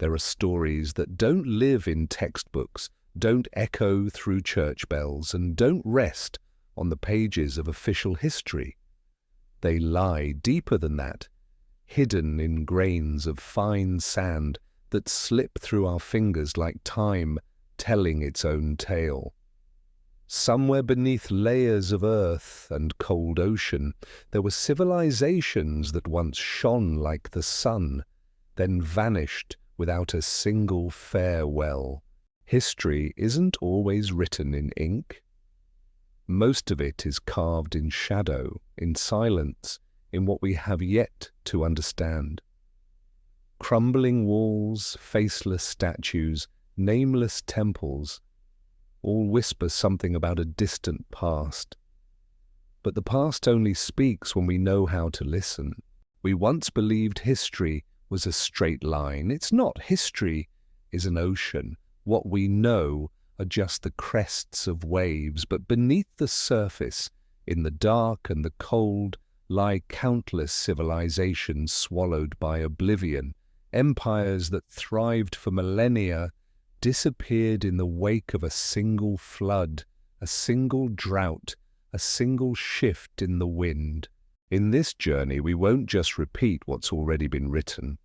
There are stories that don't live in textbooks, don't echo through church bells, and don't rest on the pages of official history. They lie deeper than that, hidden in grains of fine sand that slip through our fingers like time telling its own tale. Somewhere beneath layers of earth and cold ocean, there were civilizations that once shone like the sun, then vanished without a single farewell. History isn't always written in ink. Most of it is carved in shadow, in silence, in what we have yet to understand. Crumbling walls, faceless statues, nameless temples, all whisper something about a distant past. But the past only speaks when we know how to listen. We once believed history was a straight line. It's not. History is an ocean. What we know are just the crests of waves, but beneath the surface, in the dark and the cold, lie countless civilizations swallowed by oblivion, empires that thrived for millennia, disappeared in the wake of a single flood, a single drought, a single shift in the wind. In this journey, we won't just repeat what's already been written.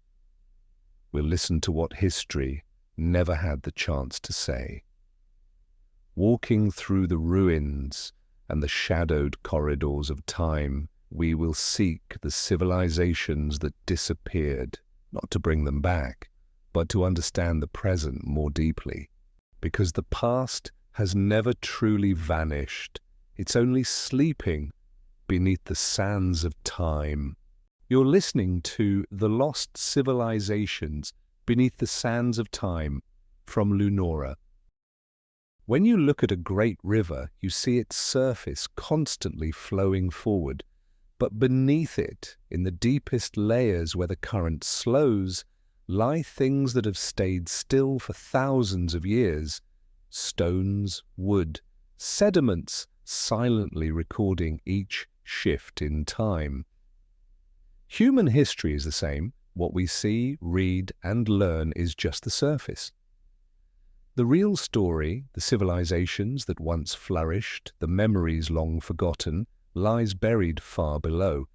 We'll listen to what history never had the chance to say. Walking through the ruins and the shadowed corridors of time, we will seek the civilizations that disappeared, not to bring them back, but to understand the present more deeply. Because the past has never truly vanished. It's only sleeping beneath the sands of time. You're listening to The Lost Civilizations Beneath the Sands of Time from Lunora. When you look at a great river, you see its surface constantly flowing forward, but beneath it, in the deepest layers where the current slows, lie things that have stayed still for thousands of years. Stones, wood, sediments silently recording each shift in time. Human history is the same. What we see, read, and learn is just the surface. The real story, the civilizations that once flourished, the memories long forgotten, lies buried far below.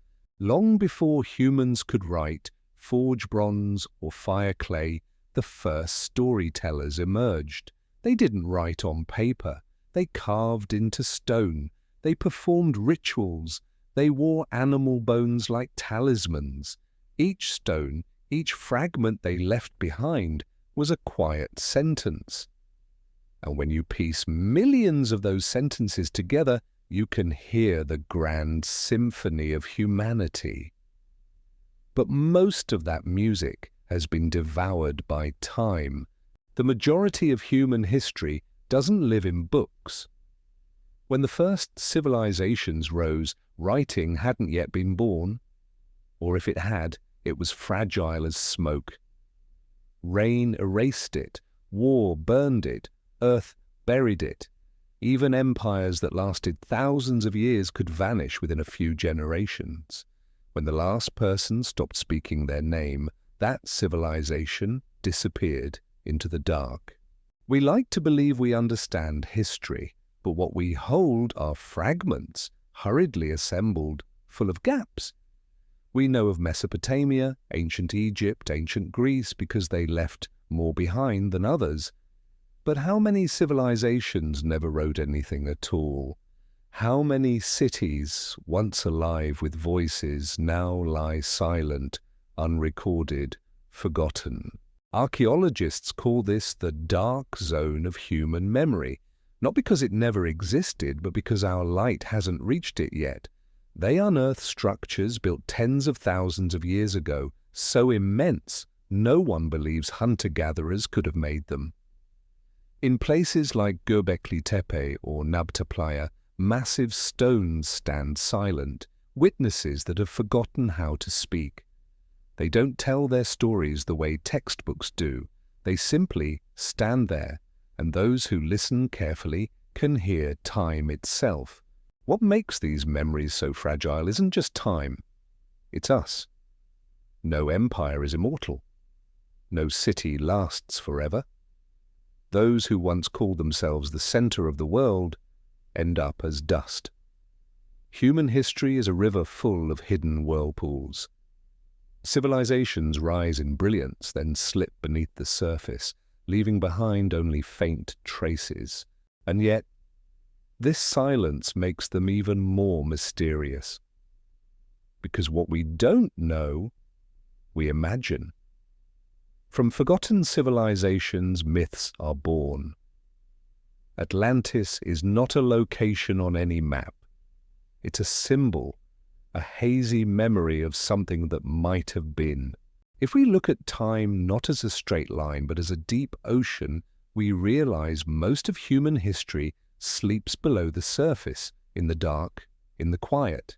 Long before humans could write, forge bronze, or fire clay, the first storytellers emerged. They didn't write on paper. They carved into stone. They performed rituals. They wore animal bones like talismans. Each stone, each fragment they left behind, was a quiet sentence. And when you piece millions of those sentences together, you can hear the grand symphony of humanity. But most of that music has been devoured by time. The majority of human history doesn't live in books. When the first civilizations rose, writing hadn't yet been born. Or if it had, it was fragile as smoke. Rain erased it, war burned it, earth buried it. Even empires that lasted thousands of years could vanish within a few generations. When the last person stopped speaking their name, that civilization disappeared into the dark. We like to believe we understand history, but what we hold are fragments, hurriedly assembled, full of gaps. We know of Mesopotamia, ancient Egypt, ancient Greece, because they left more behind than others. But how many civilizations never wrote anything at all? How many cities, once alive with voices, now lie silent, unrecorded, forgotten? Archaeologists call this the dark zone of human memory, not because it never existed, but because our light hasn't reached it yet. They unearth structures built tens of thousands of years ago, so immense no one believes hunter-gatherers could have made them. In places like Göbekli Tepe or Nabta Playa, massive stones stand silent, witnesses that have forgotten how to speak. They don't tell their stories the way textbooks do. They simply stand there, and those who listen carefully can hear time itself. What makes these memories so fragile isn't just time. It's us. No empire is immortal. No city lasts forever. Those who once called themselves the center of the world end up as dust. Human history is a river full of hidden whirlpools. Civilizations rise in brilliance, then slip beneath the surface, leaving behind only faint traces. And yet, this silence makes them even more mysterious. Because what we don't know, we imagine. From forgotten civilizations, myths are born. Atlantis is not a location on any map. It's a symbol, a hazy memory of something that might have been. If we look at time not as a straight line but as a deep ocean, we realize most of human history sleeps below the surface, in the dark, in the quiet.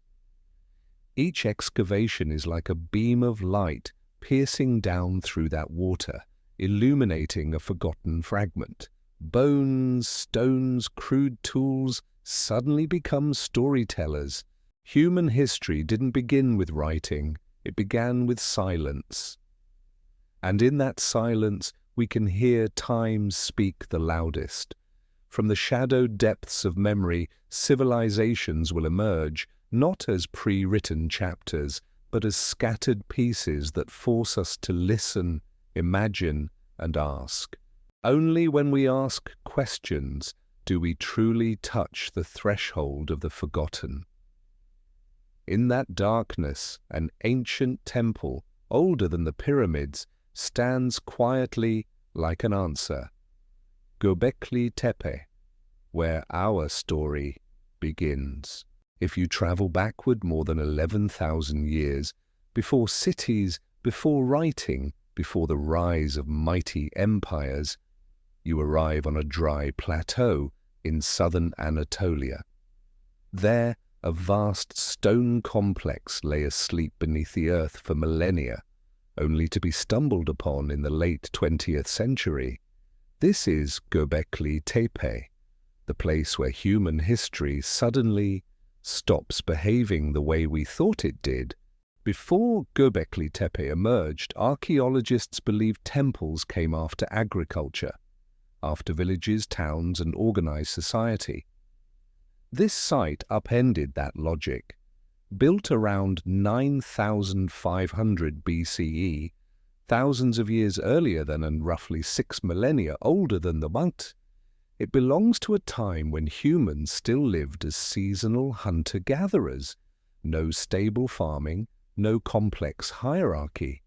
Each excavation is like a beam of light piercing down through that water, illuminating a forgotten fragment. Bones, stones, crude tools suddenly become storytellers. Human history didn't begin with writing, it began with silence. And in that silence, we can hear time speak the loudest. From the shadowed depths of memory, civilizations will emerge, not as pre-written chapters, but as scattered pieces that force us to listen, imagine, and ask. Only when we ask questions do we truly touch the threshold of the forgotten. In that darkness, an ancient temple, older than the pyramids, stands quietly like an answer. Göbekli Tepe, where our story begins. If you travel backward more than 11,000 years, before cities, before writing, before the rise of mighty empires, you arrive on a dry plateau in southern Anatolia. There, a vast stone complex lay asleep beneath the earth for millennia, only to be stumbled upon in the late 20th century. This is Göbekli Tepe, the place where human history suddenly stops behaving the way we thought it did. Before Göbekli Tepe emerged, archaeologists believed temples came after agriculture, after villages, towns, and organized society. This site upended that logic. Built around 9,500 BCE, thousands of years earlier than and roughly 6 millennia older than the Mount, it belongs to a time when humans still lived as seasonal hunter-gatherers, no stable farming, no complex hierarchy.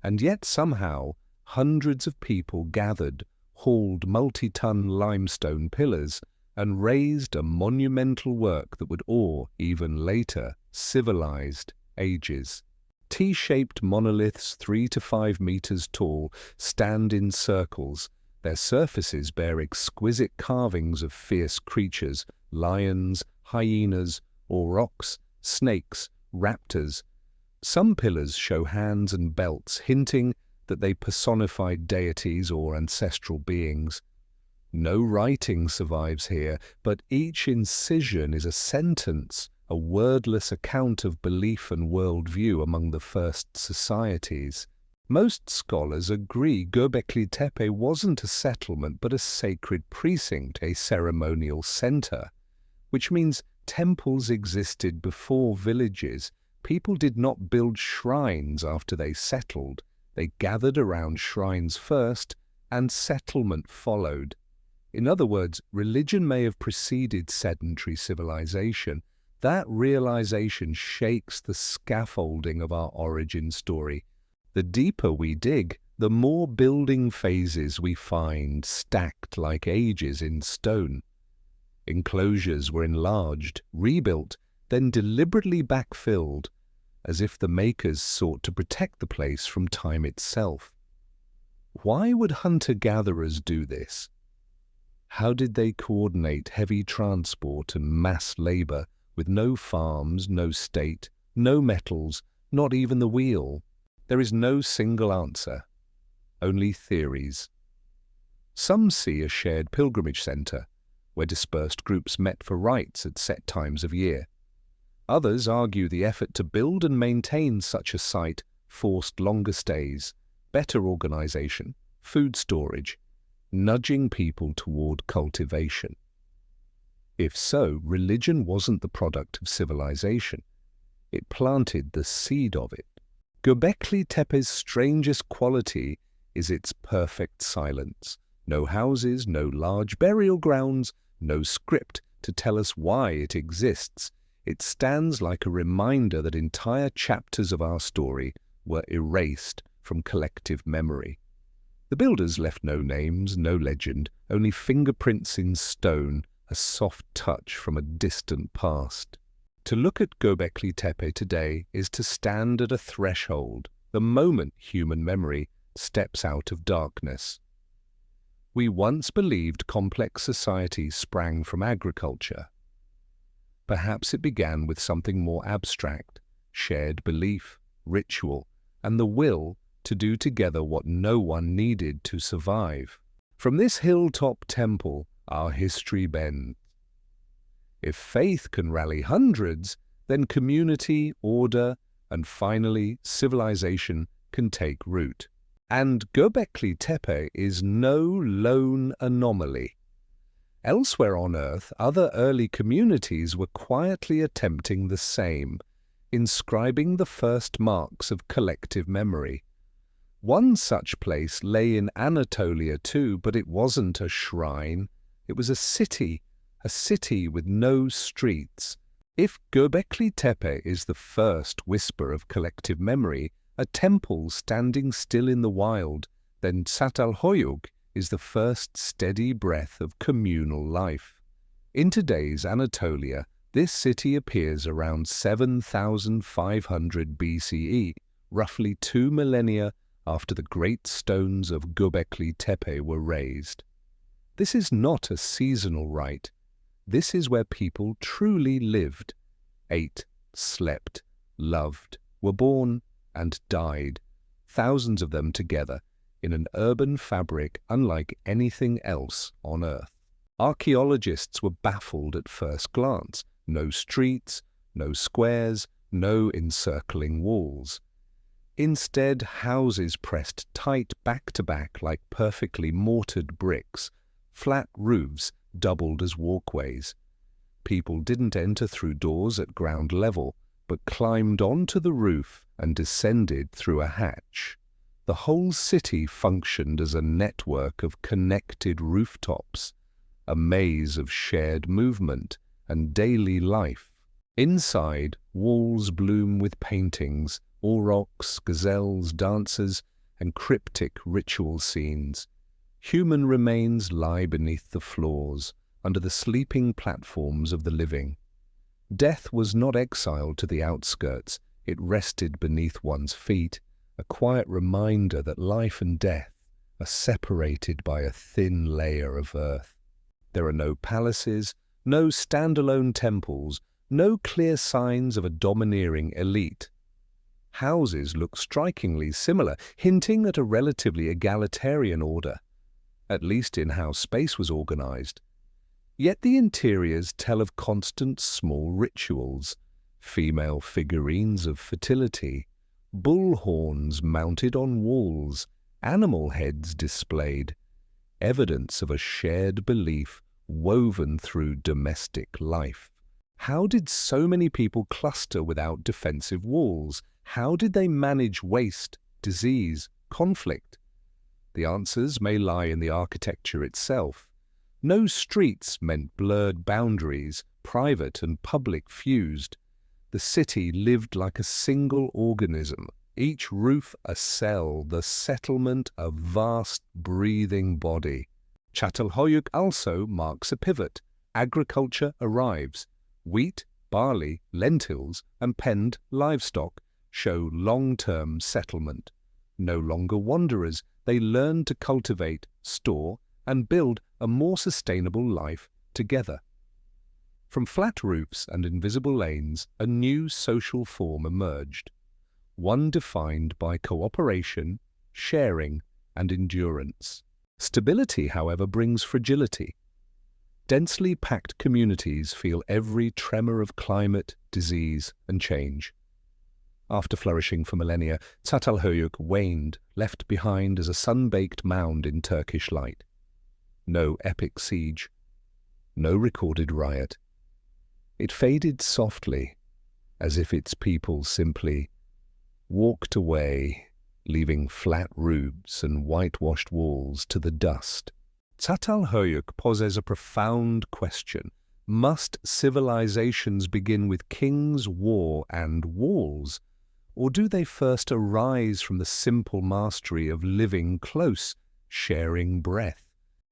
And yet somehow hundreds of people gathered, hauled multi-ton limestone pillars, and raised a monumental work that would awe even later civilized ages. T-shaped monoliths 3 to 5 meters tall stand in circles. Their surfaces bear exquisite carvings of fierce creatures, lions, hyenas, aurochs, snakes, raptors. Some pillars show hands and belts, hinting that they personified deities or ancestral beings. No writing survives here, but each incision is a sentence, a wordless account of belief and worldview among the first societies. Most scholars agree Göbekli Tepe wasn't a settlement but a sacred precinct, a ceremonial center, which means temples existed before villages. People did not build shrines after they settled. They gathered around shrines first, and settlement followed. In other words, religion may have preceded sedentary civilization. That realization shakes the scaffolding of our origin story. The deeper we dig, the more building phases we find stacked like ages in stone. Enclosures were enlarged, rebuilt, then deliberately backfilled, as if the makers sought to protect the place from time itself. Why would hunter-gatherers do this? How did they coordinate heavy transport and mass labor with no farms, no state, no metals, not even the wheel? There is no single answer, only theories. Some see a shared pilgrimage center, where dispersed groups met for rites at set times of year. Others argue the effort to build and maintain such a site forced longer stays, better organization, food storage, nudging people toward cultivation. If so, religion wasn't the product of civilization. It planted the seed of it. Göbekli Tepe's strangest quality is its perfect silence. No houses, no large burial grounds, no script to tell us why it exists. It stands like a reminder that entire chapters of our story were erased from collective memory. The builders left no names, no legend, only fingerprints in stone, a soft touch from a distant past. To look at Göbekli Tepe today is to stand at a threshold, the moment human memory steps out of darkness. We once believed complex societies sprang from agriculture. Perhaps it began with something more abstract, shared belief, ritual, and the will to do together what no one needed to survive. From this hilltop temple, our history bends. If faith can rally hundreds, then community, order, and finally civilization can take root. And Göbekli Tepe is no lone anomaly. Elsewhere on Earth, other early communities were quietly attempting the same, inscribing the first marks of collective memory. One such place lay in Anatolia too, but it wasn't a shrine. It was a city with no streets. If Göbekli Tepe is the first whisper of collective memory, a temple standing still in the wild, then Çatalhöyük is the first steady breath of communal life. In today's Anatolia, this city appears around 7,500 BCE, roughly 2 millennia after the great stones of Göbekli Tepe were raised. This is not a seasonal rite. This is where people truly lived, ate, slept, loved, were born, and died, thousands of them together, in an urban fabric unlike anything else on Earth. Archaeologists were baffled at first glance. No streets, no squares, no encircling walls. Instead, houses pressed tight back to back like perfectly mortared bricks, flat roofs doubled as walkways. People didn't enter through doors at ground level, but climbed onto the roof and descended through a hatch. The whole city functioned as a network of connected rooftops, a maze of shared movement and daily life. Inside, walls bloom with paintings, aurochs, gazelles, dancers, and cryptic ritual scenes. Human remains lie beneath the floors, under the sleeping platforms of the living. Death was not exiled to the outskirts, it rested beneath one's feet, a quiet reminder that life and death are separated by a thin layer of earth. There are no palaces, no standalone temples, no clear signs of a domineering elite. Houses look strikingly similar, hinting at a relatively egalitarian order, at least in how space was organized. Yet the interiors tell of constant small rituals, female figurines of fertility, bull horns mounted on walls, animal heads displayed, evidence of a shared belief woven through domestic life. How did so many people cluster without defensive walls? How did they manage waste, disease, conflict? The answers may lie in the architecture itself. No streets meant blurred boundaries, private and public fused. The city lived like a single organism, each roof a cell, the settlement a vast, breathing body. Çatalhöyük also marks a pivot. Agriculture arrives. Wheat, barley, lentils, and penned livestock show long-term settlement. No longer wanderers, they learn to cultivate, store, and build a more sustainable life together. From flat roofs and invisible lanes, a new social form emerged, one defined by cooperation, sharing, and endurance. Stability, however, brings fragility. Densely packed communities feel every tremor of climate, disease, and change. After flourishing for millennia, Çatalhöyük waned, left behind as a sun-baked mound in Turkish light. No epic siege, no recorded riot. It faded softly, as if its people simply walked away, leaving flat roofs and whitewashed walls to the dust. Çatalhöyük poses a profound question. Must civilizations begin with kings, war, and walls? Or do they first arise from the simple mastery of living close, sharing breath?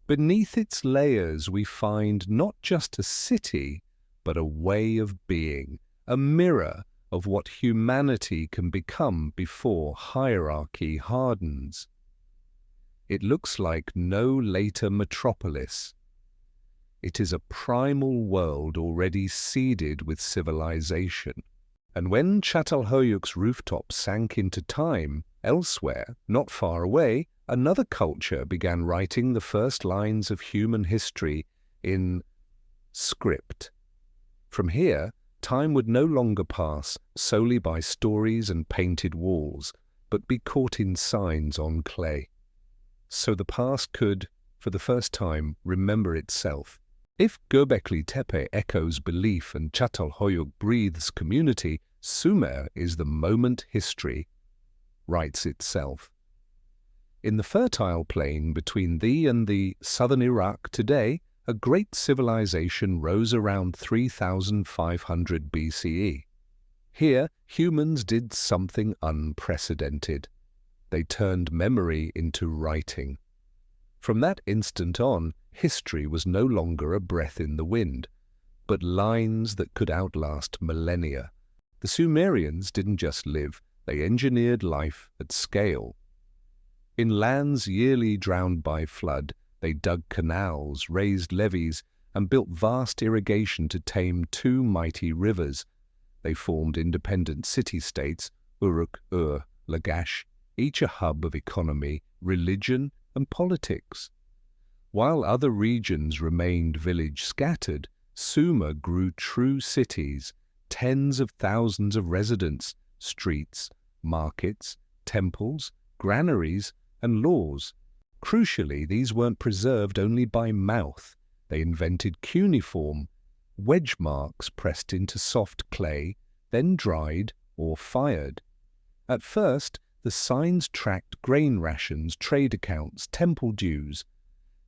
Beneath its layers we find not just a city, but a way of being, a mirror of what humanity can become before hierarchy hardens. It looks like no later metropolis. It is a primal world already seeded with civilization. And when Çatalhöyük's rooftop sank into time, elsewhere, not far away, another culture began writing the first lines of human history in script. From here, time would no longer pass solely by stories and painted walls, but be caught in signs on clay. So the past could, for the first time, remember itself. If Göbekli Tepe echoes belief and Çatalhöyük breathes community, Sumer is the moment history writes itself. In the fertile plain between thee and the southern Iraq today, a great civilization rose around 3500 BCE. Here, humans did something unprecedented. They turned memory into writing. From that instant on, history was no longer a breath in the wind, but lines that could outlast millennia. The Sumerians didn't just live, they engineered life at scale. In lands yearly drowned by flood, they dug canals, raised levees, and built vast irrigation to tame two mighty rivers. They formed independent city-states, Uruk-Ur, Lagash, each a hub of economy, religion, and politics. While other regions remained village-scattered, Sumer grew true cities, tens of thousands of residents, streets, markets, temples, granaries, and laws. Crucially, these weren't preserved only by mouth. They invented cuneiform, wedge marks pressed into soft clay, then dried or fired. At first, the signs tracked grain rations, trade accounts, temple dues.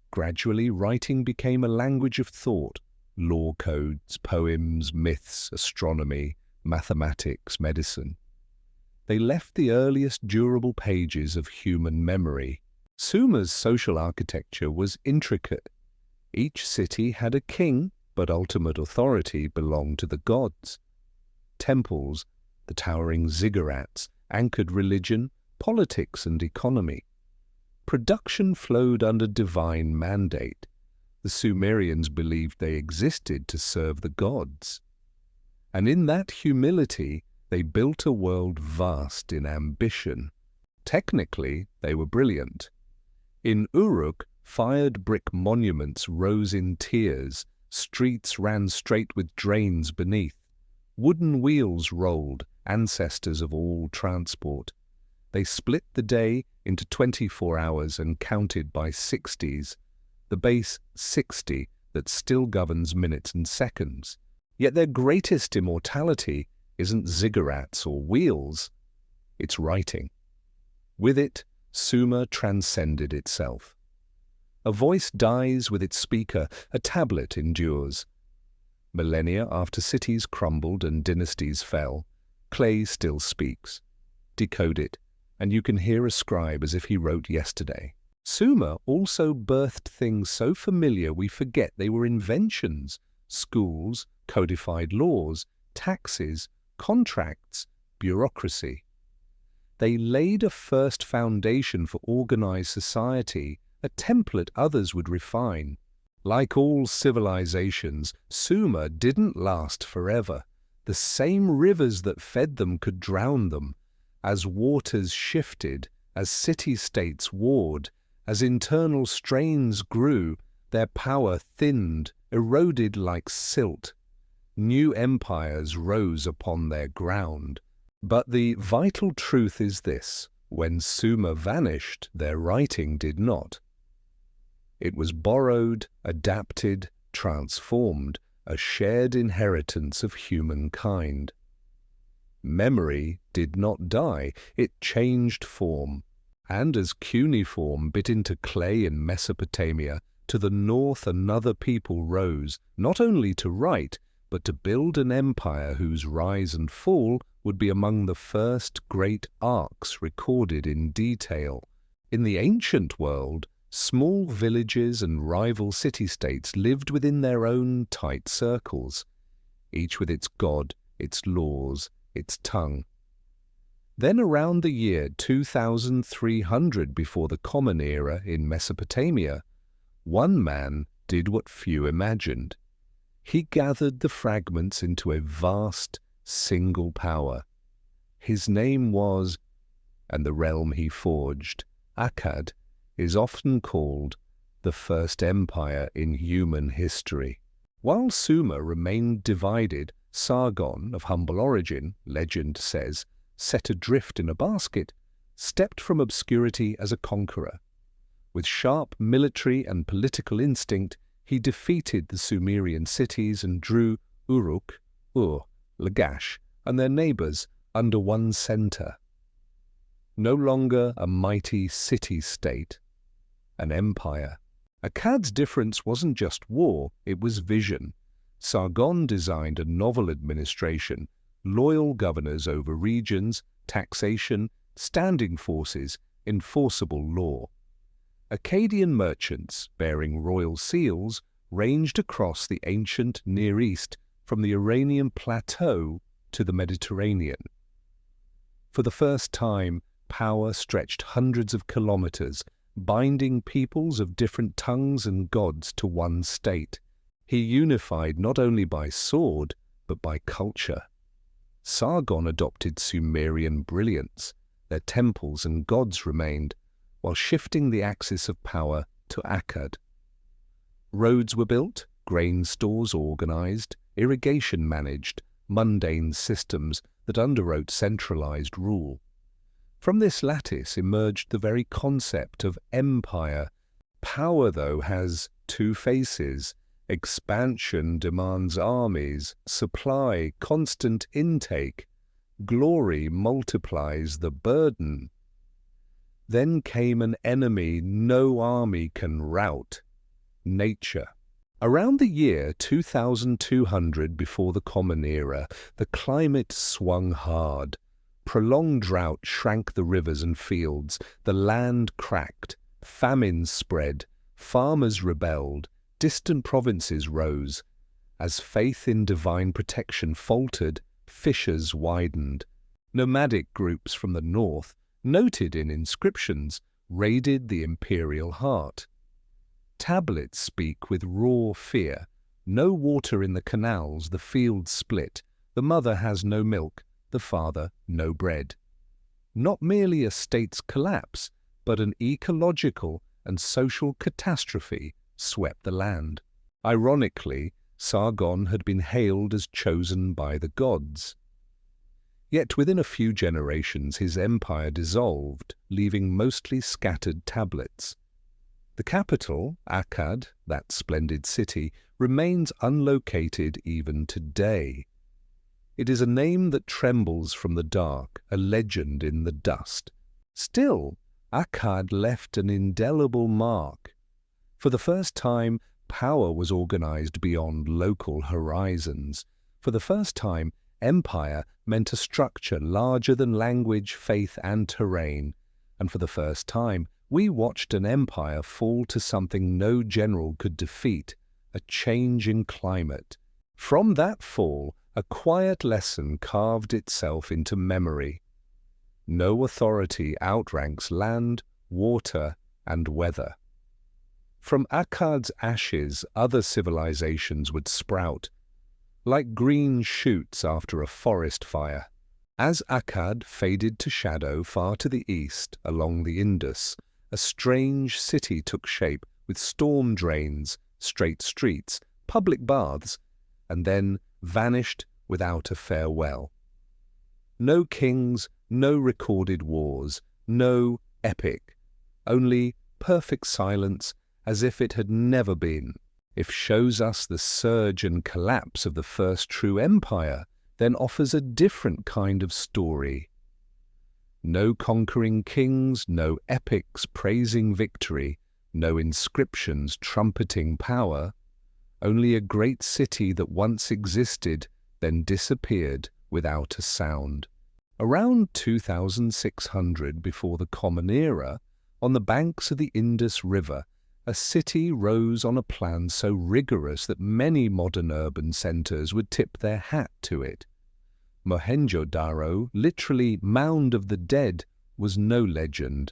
Gradually, writing became a language of thought. Law codes, poems, myths, astronomy, mathematics, medicine. They left the earliest durable pages of human memory. Sumer's social architecture was intricate. Each city had a king, but ultimate authority belonged to the gods. Temples, the towering ziggurats, anchored religion, politics, and economy. Production flowed under divine mandate. The Sumerians believed they existed to serve the gods. And in that humility, they built a world vast in ambition. Technically, they were brilliant. In Uruk, fired brick monuments rose in tiers, streets ran straight with drains beneath. Wooden wheels rolled, ancestors of all transport. They split the day into 24 hours and counted by 60s, the base 60 that still governs minutes and seconds. Yet their greatest immortality isn't ziggurats or wheels, it's writing. With it, Sumer transcended itself. A voice dies with its speaker, a tablet endures. Millennia after cities crumbled and dynasties fell, clay still speaks. Decode it, and you can hear a scribe as if he wrote yesterday. Sumer also birthed things so familiar we forget they were inventions: schools, codified laws, taxes, contracts, bureaucracy. They laid a first foundation for organized society, a template others would refine. Like all civilizations, Sumer didn't last forever. The same rivers that fed them could drown them. As waters shifted, as city-states warred, as internal strains grew, their power thinned, eroded like silt. New empires rose upon their ground. But the vital truth is this: when Sumer vanished, their writing did not. It was borrowed, adapted, transformed, a shared inheritance of humankind. Memory did not die, it changed form, and as cuneiform bit into clay in Mesopotamia, to the north another people rose, not only to write, but to build an empire whose rise and fall would be among the first great arcs recorded in detail. In the ancient world, small villages and rival city-states lived within their own tight circles, each with its god, its laws, its tongue. Then around the year 2300 before the Common Era in Mesopotamia, one man did what few imagined. He gathered the fragments into a vast, single power. His name was, and the realm he forged, Akkad, is often called the first empire in human history. While Sumer remained divided, Sargon, of humble origin, legend says, set adrift in a basket, stepped from obscurity as a conqueror. With sharp military and political instinct, he defeated the Sumerian cities and drew Uruk, Ur, Lagash, and their neighbors under one center. No longer a mighty city-state, an empire. Akkad's difference wasn't just war, it was vision. Sargon designed a novel administration, loyal governors over regions, taxation, standing forces, enforceable law. Akkadian merchants, bearing royal seals, ranged across the ancient Near East from the Iranian plateau to the Mediterranean. For the first time, power stretched hundreds of kilometers, binding peoples of different tongues and gods to one state. He unified not only by sword, but by culture. Sargon adopted Sumerian brilliance. Their temples and gods remained, while shifting the axis of power to Akkad. Roads were built, grain stores organized, irrigation managed, mundane systems that underwrote centralized rule. From this lattice emerged the very concept of empire. Power, though, has two faces. Expansion demands armies, supply, constant intake. Glory multiplies the burden. Then came an enemy no army can rout: nature. Around the year 2200 before the Common Era, the climate swung hard. Prolonged drought shrank the rivers and fields, the land cracked, famine spread, farmers rebelled, distant provinces rose. As faith in divine protection faltered, fissures widened. Nomadic groups from the north, noted in inscriptions, raided the imperial heart. Tablets speak with raw fear. No water in the canals, the fields split, the mother has no milk, the father no bread. Not merely a state's collapse, but an ecological and social catastrophe swept the land. Ironically, Sargon had been hailed as chosen by the gods. Yet within a few generations his empire dissolved, leaving mostly scattered tablets. The capital, Akkad, that splendid city, remains unlocated even today. It is a name that trembles from the dark, a legend in the dust. Still, Akkad left an indelible mark. For the first time, power was organized beyond local horizons. For the first time, empire meant a structure larger than language, faith, and terrain. And for the first time, we watched an empire fall to something no general could defeat: a change in climate. From that fall, a quiet lesson carved itself into memory. No authority outranks land, water, and weather. From Akkad's ashes, other civilizations would sprout, like green shoots after a forest fire. As Akkad faded to shadow far to the east, along the Indus, a strange city took shape with storm drains, straight streets, public baths, and then vanished without a farewell. No kings, no recorded wars, no epic, only perfect silence as if it had never been. If shows us the surge and collapse of the first true empire, then offers a different kind of story. No conquering kings, no epics praising victory, no inscriptions trumpeting power, only a great city that once existed, then disappeared without a sound. Around 2600 before the Common Era, on the banks of the Indus River, a city rose on a plan so rigorous that many modern urban centres would tip their hat to it. Mohenjo-daro, literally mound of the dead, was no legend.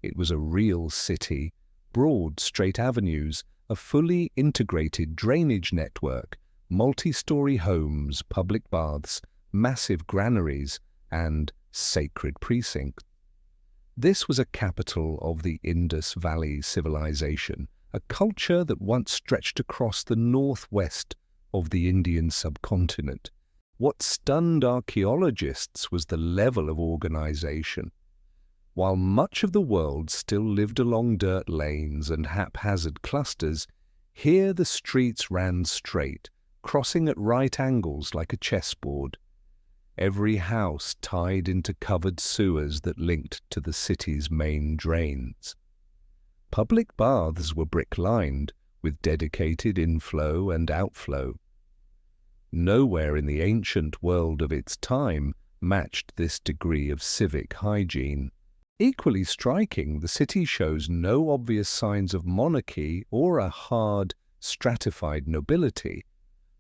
It was a real city, broad, straight avenues, a fully integrated drainage network, multi-story homes, public baths, massive granaries, and sacred precincts. This was a capital of the Indus Valley civilization, a culture that once stretched across the northwest of the Indian subcontinent. What stunned archaeologists was the level of organization. While much of the world still lived along dirt lanes and haphazard clusters, here the streets ran straight, crossing at right angles like a chessboard. Every house tied into covered sewers that linked to the city's main drains. Public baths were brick-lined, with dedicated inflow and outflow. Nowhere in the ancient world of its time matched this degree of civic hygiene. Equally striking, the city shows no obvious signs of monarchy or a hard, stratified nobility.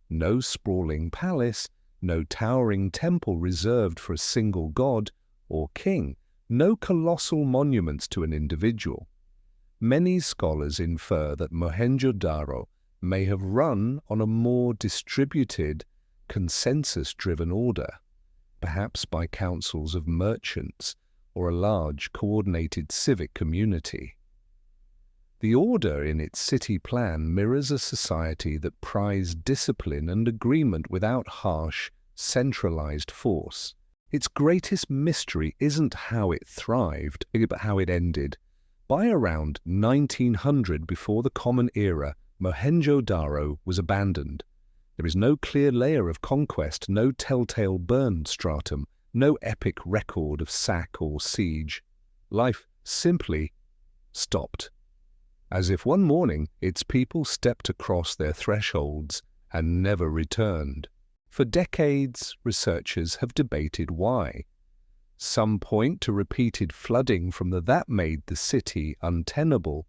No sprawling palace, no towering temple reserved for a single god or king, no colossal monuments to an individual. Many scholars infer that Mohenjo-daro may have run on a more distributed, consensus-driven order, perhaps by councils of merchants or a large coordinated civic community. The order in its city plan mirrors a society that prized discipline and agreement without harsh, centralized force. Its greatest mystery isn't how it thrived, but how it ended. By around 1900 before the Common Era, Mohenjo-daro was abandoned. There is no clear layer of conquest, no telltale burn stratum, no epic record of sack or siege. Life simply stopped. As if one morning its people stepped across their thresholds and never returned. For decades, researchers have debated why. Some point to repeated flooding from that made the city untenable.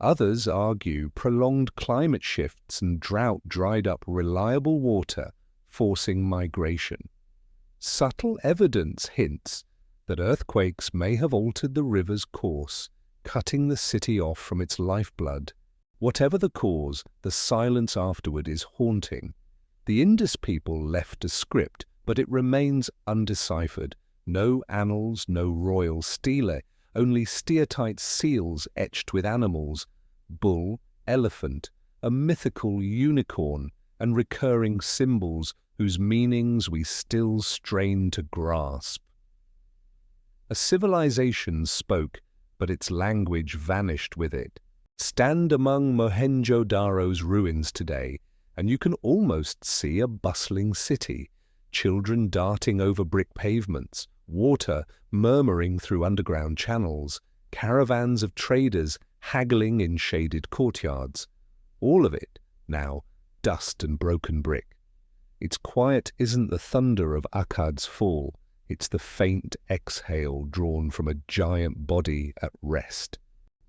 Others argue prolonged climate shifts and drought dried up reliable water, forcing migration. Subtle evidence hints that earthquakes may have altered the river's course, cutting the city off from its lifeblood. Whatever the cause, the silence afterward is haunting. The Indus people left a script, but it remains undeciphered. No annals, no royal stele, only steatite seals etched with animals, bull, elephant, a mythical unicorn, and recurring symbols whose meanings we still strain to grasp. A civilization spoke, but its language vanished with it. Stand among Mohenjo-daro's ruins today, and you can almost see a bustling city, children darting over brick pavements, water murmuring through underground channels, caravans of traders haggling in shaded courtyards. All of it, now, dust and broken brick. Its quiet isn't the thunder of Akkad's fall, it's the faint exhale drawn from a giant body at rest.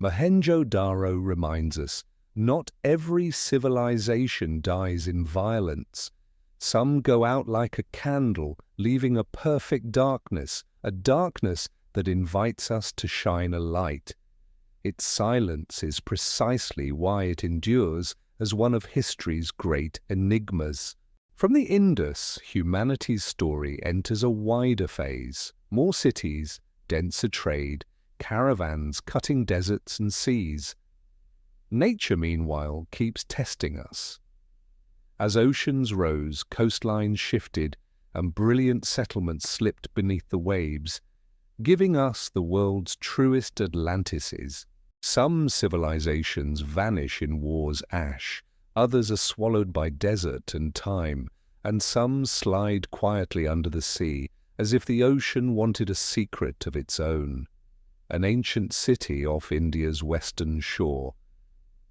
Mohenjo-daro reminds us, not every civilization dies in violence. Some go out like a candle, leaving a perfect darkness, a darkness that invites us to shine a light. Its silence is precisely why it endures as one of history's great enigmas. From the Indus, humanity's story enters a wider phase. More cities, denser trade, caravans cutting deserts and seas. Nature, meanwhile, keeps testing us. As oceans rose, coastlines shifted, and brilliant settlements slipped beneath the waves, giving us the world's truest Atlantises. Some civilizations vanish in war's ash, others are swallowed by desert and time, and some slide quietly under the sea, as if the ocean wanted a secret of its own. An ancient city off India's western shore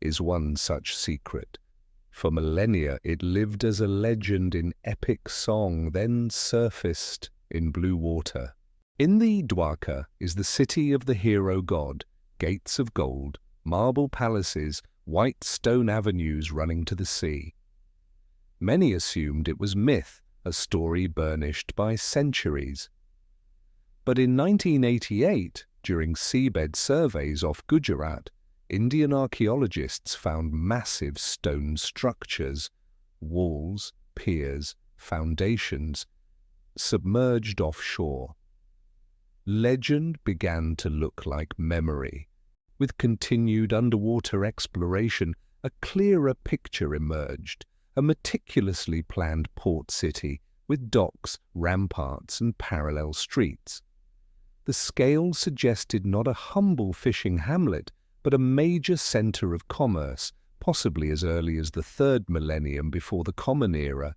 is one such secret. For millennia it lived as a legend in epic song, then surfaced in blue water. In the Dwarka is the city of the hero god, gates of gold, marble palaces, white stone avenues running to the sea. Many assumed it was myth, a story burnished by centuries. But in 1988, during seabed surveys off Gujarat, Indian archaeologists found massive stone structures, walls, piers, foundations, submerged offshore. Legend began to look like memory. With continued underwater exploration, a clearer picture emerged, a meticulously planned port city with docks, ramparts, and parallel streets. The scale suggested not a humble fishing hamlet, but a major center of commerce, possibly as early as the 3rd millennium before the Common Era,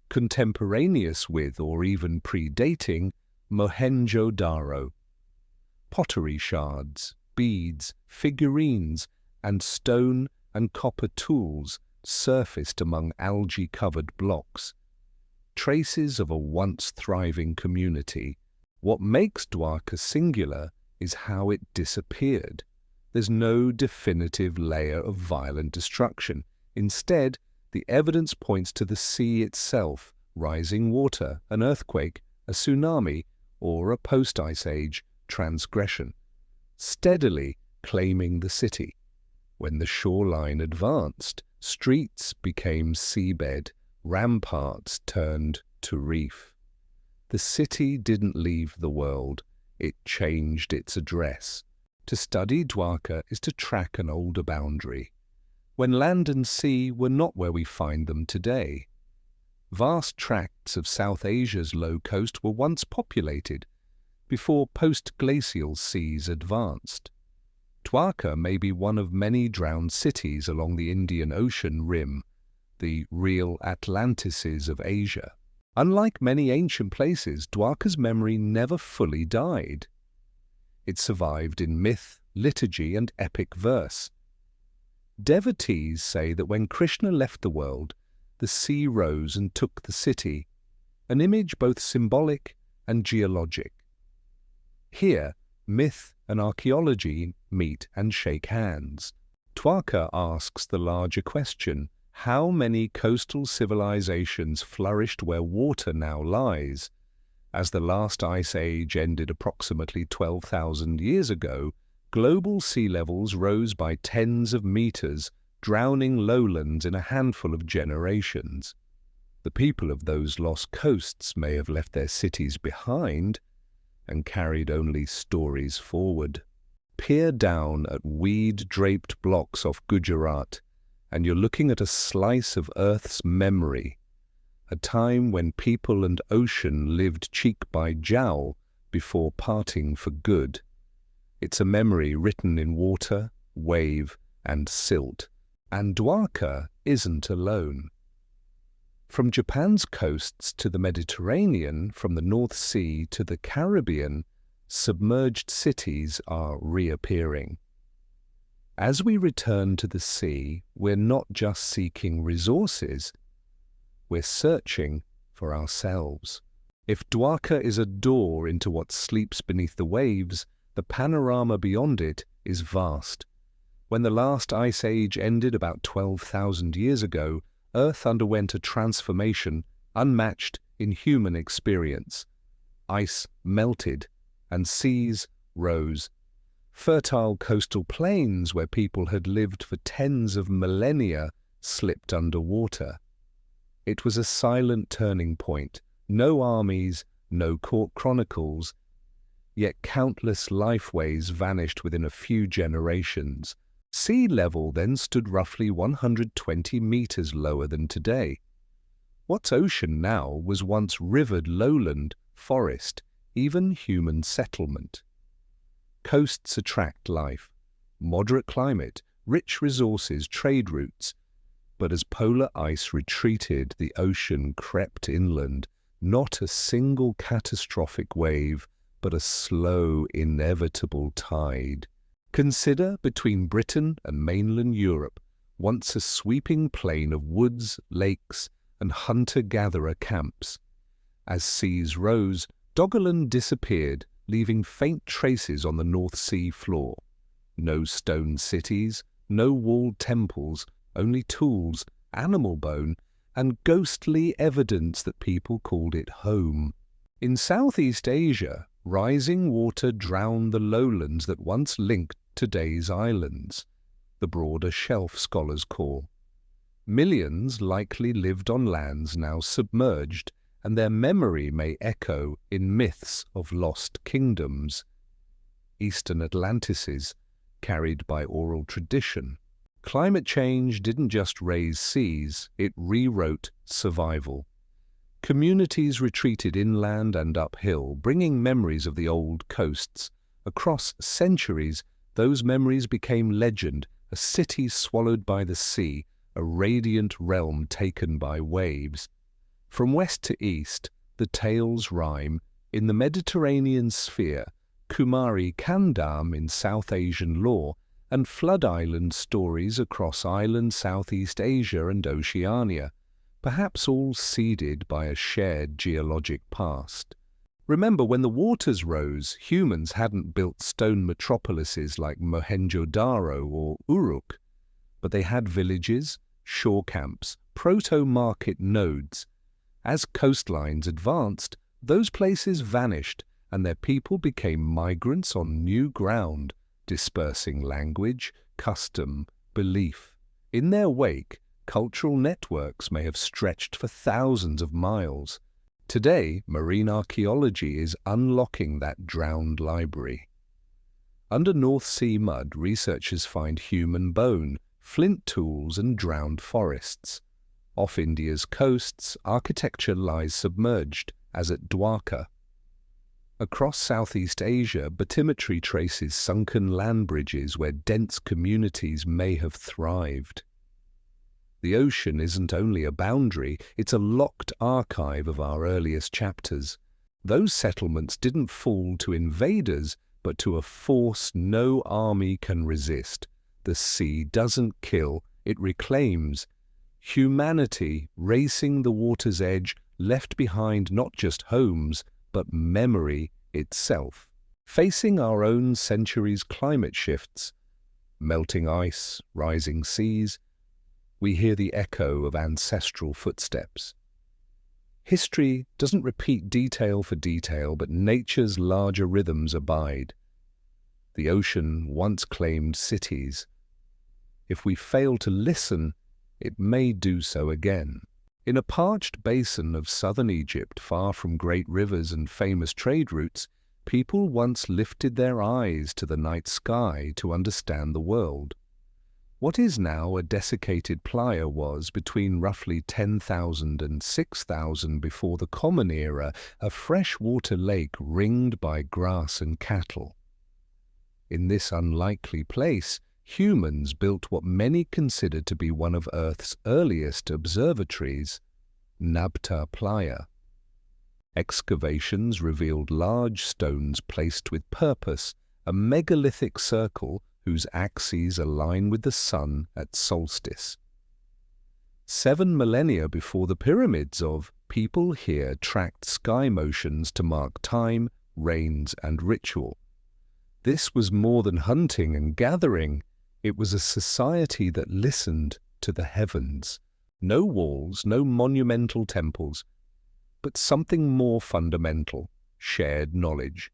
contemporaneous with or even predating Mohenjo-daro. Pottery shards, beads, figurines, and stone and copper tools surfaced among algae-covered blocks, traces of a once thriving community. What makes Dwarka singular is how it disappeared. There's no definitive layer of violent destruction. Instead, the evidence points to the sea itself, rising water, an earthquake, a tsunami, or a post-Ice Age transgression, steadily claiming the city. When the shoreline advanced, streets became seabed, ramparts turned to reef. The city didn't leave the world, it changed its address. To study Dwarka is to track an older boundary, when land and sea were not where we find them today. Vast tracts of South Asia's low coast were once populated, before post-glacial seas advanced. Dwarka may be one of many drowned cities along the Indian Ocean rim, the real Atlantises of Asia. Unlike many ancient places, Dwarka's memory never fully died. It survived in myth, liturgy, and epic verse. Devotees say that when Krishna left the world, the sea rose and took the city, an image both symbolic and geologic. Here, myth and archaeology meet and shake hands. Dwarka asks the larger question: how many coastal civilizations flourished where water now lies? As the last ice age ended approximately 12,000 years ago, global sea levels rose by tens of meters, drowning lowlands in a handful of generations. The people of those lost coasts may have left their cities behind and carried only stories forward. Peer down at weed-draped blocks off Gujarat, and you're looking at a slice of Earth's memory, a time when people and ocean lived cheek by jowl before parting for good. It's a memory written in water, wave, and silt. And Dwarka isn't alone. From Japan's coasts to the Mediterranean, from the North Sea to the Caribbean, submerged cities are reappearing. As we return to the sea, we're not just seeking resources, we're searching for ourselves. If Dwarka is a door into what sleeps beneath the waves, the panorama beyond it is vast. When the last ice age ended about 12,000 years ago, Earth underwent a transformation unmatched in human experience. Ice melted and seas rose. Fertile coastal plains where people had lived for tens of millennia slipped underwater. It was a silent turning point. No armies, no court chronicles, yet countless lifeways vanished within a few generations. Sea level then stood roughly 120 meters lower than today. What's ocean now was once rivered lowland, forest, even human settlement. Coasts attract life, moderate climate, rich resources, trade routes. But as polar ice retreated, the ocean crept inland, not a single catastrophic wave, but a slow, inevitable tide. Consider between Britain and mainland Europe, once a sweeping plain of woods, lakes, and hunter-gatherer camps. As seas rose, Doggerland disappeared, leaving faint traces on the North Sea floor. No stone cities, no walled temples, only tools, animal bone, and ghostly evidence that people called it home. In Southeast Asia, rising water drowned the lowlands that once linked today's islands, the broader shelf scholars call. Millions likely lived on lands now submerged, and their memory may echo in myths of lost kingdoms. Eastern Atlantices, carried by oral tradition. Climate change didn't just raise seas, it rewrote survival. Communities retreated inland and uphill, bringing memories of the old coasts. Across centuries, those memories became legend, a city swallowed by the sea, a radiant realm taken by waves. From west to east, the tales rhyme. In the Mediterranean sphere, Kumari Kandam in South Asian lore, and flood island stories across island Southeast Asia and Oceania, perhaps all seeded by a shared geologic past. Remember, when the waters rose, humans hadn't built stone metropolises like Mohenjo-daro or Uruk, but they had villages, shore camps, proto-market nodes. As coastlines advanced, those places vanished, and their people became migrants on new ground, dispersing language, custom, belief. In their wake, cultural networks may have stretched for thousands of miles. Today, marine archaeology is unlocking that drowned library. Under North Sea mud, researchers find human bone, flint tools, and drowned forests. Off India's coasts, architecture lies submerged, as at Dwarka. Across Southeast Asia, bathymetry traces sunken land bridges where dense communities may have thrived. The ocean isn't only a boundary, it's a locked archive of our earliest chapters. Those settlements didn't fall to invaders, but to a force no army can resist. The sea doesn't kill, it reclaims. Humanity, racing the water's edge, left behind not just homes, but memory itself. Facing our own century's climate shifts, melting ice, rising seas, we hear the echo of ancestral footsteps. History doesn't repeat detail for detail, but nature's larger rhythms abide. The ocean once claimed cities. If we fail to listen, it may do so again. In a parched basin of southern Egypt, far from great rivers and famous trade routes, people once lifted their eyes to the night sky to understand the world. What is now a desiccated playa was, between roughly 10,000 and 6,000 before the Common Era, a freshwater lake ringed by grass and cattle. In this unlikely place, humans built what many consider to be one of Earth's earliest observatories, Nabta Playa. Excavations revealed large stones placed with purpose, a megalithic circle whose axes align with the sun at solstice. 7 millennia before the pyramids of, people here tracked sky motions to mark time, rains, and ritual. This was more than hunting and gathering. It was a society that listened to the heavens. No walls, no monumental temples, but something more fundamental, shared knowledge.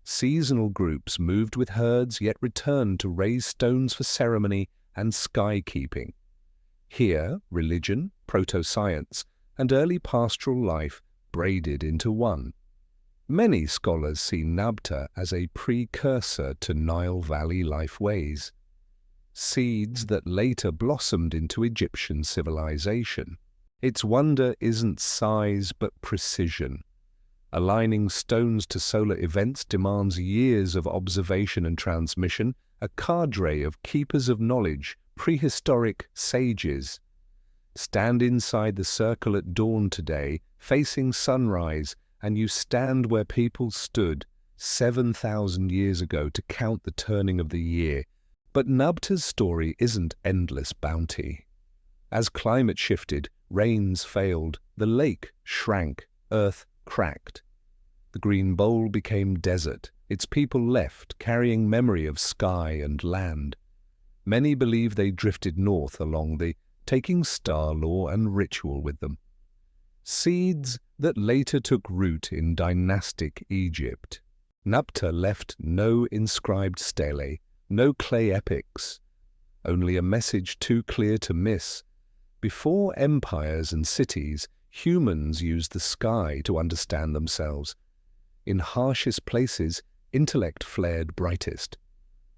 Seasonal groups moved with herds yet returned to raise stones for ceremony and sky-keeping. Here, religion, proto-science, and early pastoral life braided into one. Many scholars see Nabta as a precursor to Nile Valley lifeways, seeds that later blossomed into Egyptian civilization. Its wonder isn't size but precision. Aligning stones to solar events demands years of observation and transmission, a cadre of keepers of knowledge, prehistoric sages. Stand inside the circle at dawn today, facing sunrise, and you stand where people stood 7,000 years ago to count the turning of the year. But Nubta's story isn't endless bounty. As climate shifted, rains failed, the lake shrank, earth cracked. The green bowl became desert, its people left, carrying memory of sky and land. Many believe they drifted north along the taking star lore and ritual with them. Seeds that later took root in dynastic Egypt. Nubta left no inscribed stele, no clay epics, only a message too clear to miss. Before empires and cities, humans used the sky to understand themselves. In harshest places, intellect flared brightest.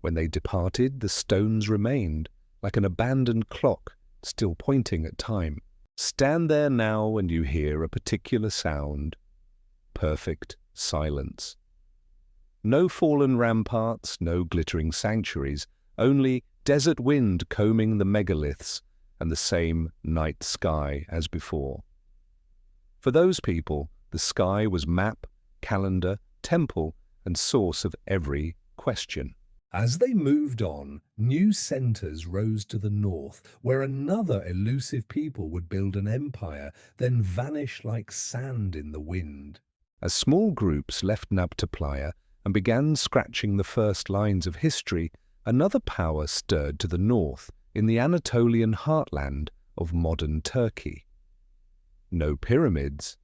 When they departed, the stones remained, like an abandoned clock, still pointing at time. Stand there now and you hear a particular sound. Perfect silence. No fallen ramparts, no glittering sanctuaries, only desert wind combing the megaliths and the same night sky as before. For those people, the sky was map, calendar, temple, and source of every question. As they moved on, new centers rose to the north, where another elusive people would build an empire, then vanish like sand in the wind. As small groups left Nabta and began scratching the first lines of history, another power stirred to the north, in the Anatolian heartland of modern Turkey. No pyramids,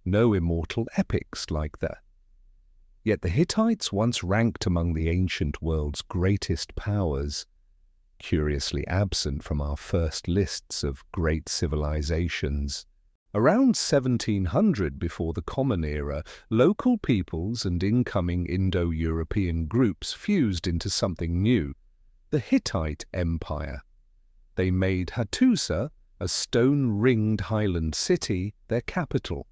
no immortal epics like that. Yet the Hittites once ranked among the ancient world's greatest powers, curiously absent from our first lists of great civilizations. Around 1700 before the Common Era, local peoples and incoming Indo-European groups fused into something new, the Hittite Empire. They made Hattusa, a stone-ringed highland city, their capital.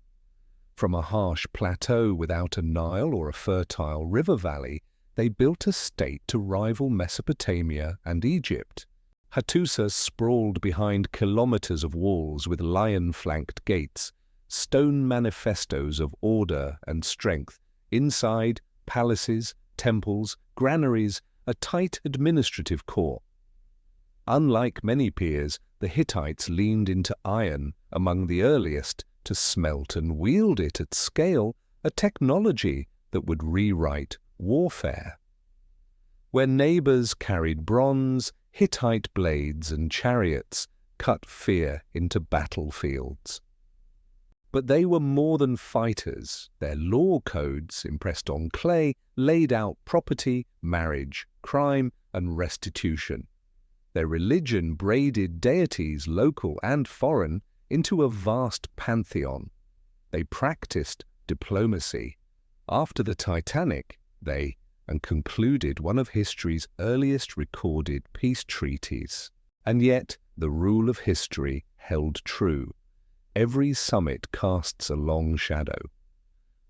From a harsh plateau without a Nile or a fertile river valley, they built a state to rival Mesopotamia and Egypt. Hattusa sprawled behind kilometers of walls with lion-flanked gates, stone manifestos of order and strength. Inside, palaces, temples, granaries, a tight administrative core. Unlike many peers, the Hittites leaned into iron, among the earliest, to smelt and wield it at scale, a technology that would rewrite warfare. Where neighbors carried bronze, Hittite blades and chariots cut fear into battlefields. But they were more than fighters. Their law codes, impressed on clay, laid out property, marriage, crime, and restitution. Their religion braided deities, local and foreign, into a vast pantheon. They practiced diplomacy. After the Titanic, they concluded one of history's earliest recorded peace treaties. And yet, the rule of history held true. Every summit casts a long shadow.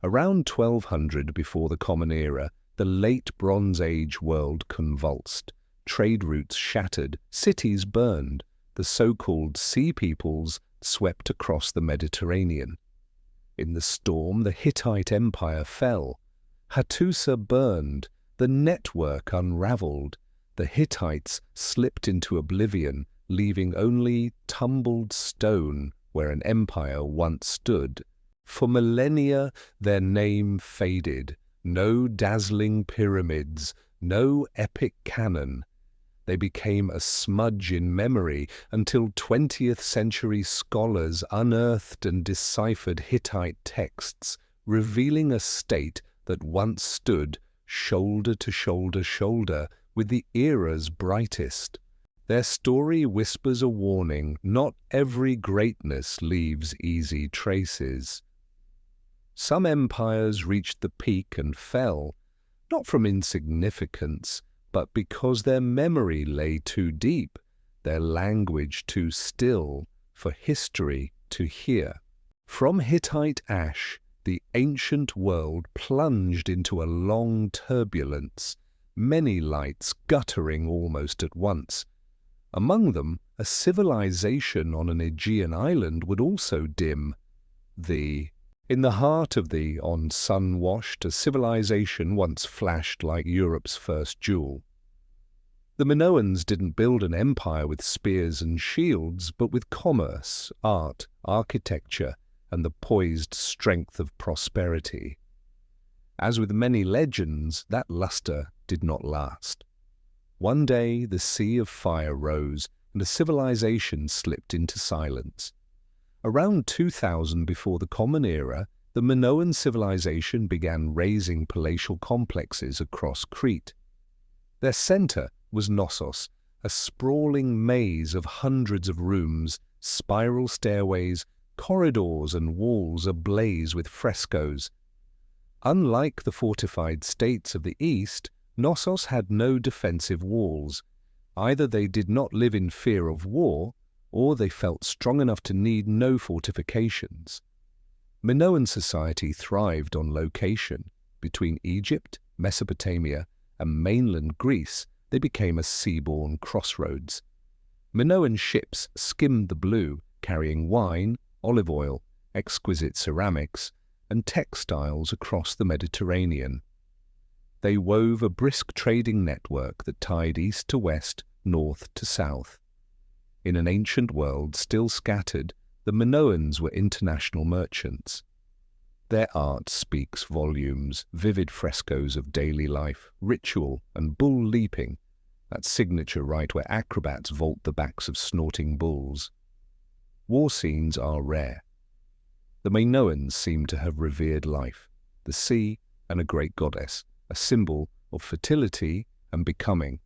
Around 1200 before the Common Era, the late Bronze Age world convulsed. Trade routes shattered, cities burned, the so-called sea peoples swept across the Mediterranean. In the storm, the Hittite Empire fell. Hattusa burned, the network unraveled. The Hittites slipped into oblivion, leaving only tumbled stone where an empire once stood. For millennia, their name faded. No dazzling pyramids, no epic canon. They became a smudge in memory until 20th century scholars unearthed and deciphered Hittite texts, revealing a state that once stood shoulder to shoulder with the era's brightest. Their story whispers a warning: not every greatness leaves easy traces. Some empires reached the peak and fell, not from insignificance, but because their memory lay too deep, their language too still, for history to hear. From Hittite ash, the ancient world plunged into a long turbulence, many lights guttering almost at once. Among them, a civilization on an Aegean island would also dim. In the heart of the sun-washed, a civilization once flashed like Europe's first jewel. The Minoans didn't build an empire with spears and shields, but with commerce, art, architecture, and the poised strength of prosperity. As with many legends, that luster did not last. One day the sea of fire rose, and a civilization slipped into silence. Around 2000 before the Common Era, the Minoan civilization began raising palatial complexes across Crete. Their center was Knossos, a sprawling maze of hundreds of rooms, spiral stairways, corridors and walls ablaze with frescoes. Unlike the fortified states of the East, Knossos had no defensive walls. Either they did not live in fear of war, or they felt strong enough to need no fortifications. Minoan society thrived on location. Between Egypt, Mesopotamia, and mainland Greece, they became a seaborne crossroads. Minoan ships skimmed the blue, carrying wine, olive oil, exquisite ceramics, and textiles across the Mediterranean. They wove a brisk trading network that tied east to west, north to south. In an ancient world still scattered, the Minoans were international merchants. Their art speaks volumes, vivid frescoes of daily life, ritual, and bull leaping, that signature rite where acrobats vault the backs of snorting bulls. War scenes are rare. The Minoans seem to have revered life, the sea, and a great goddess, a symbol of fertility and becoming.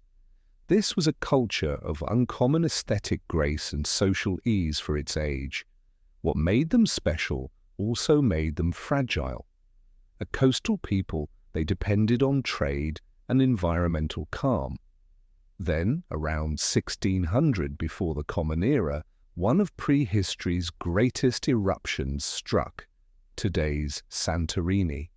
This was a culture of uncommon aesthetic grace and social ease for its age. What made them special also made them fragile. A coastal people, they depended on trade and environmental calm. Then, around 1600 before the Common Era, one of prehistory's greatest eruptions struck, today's Santorini.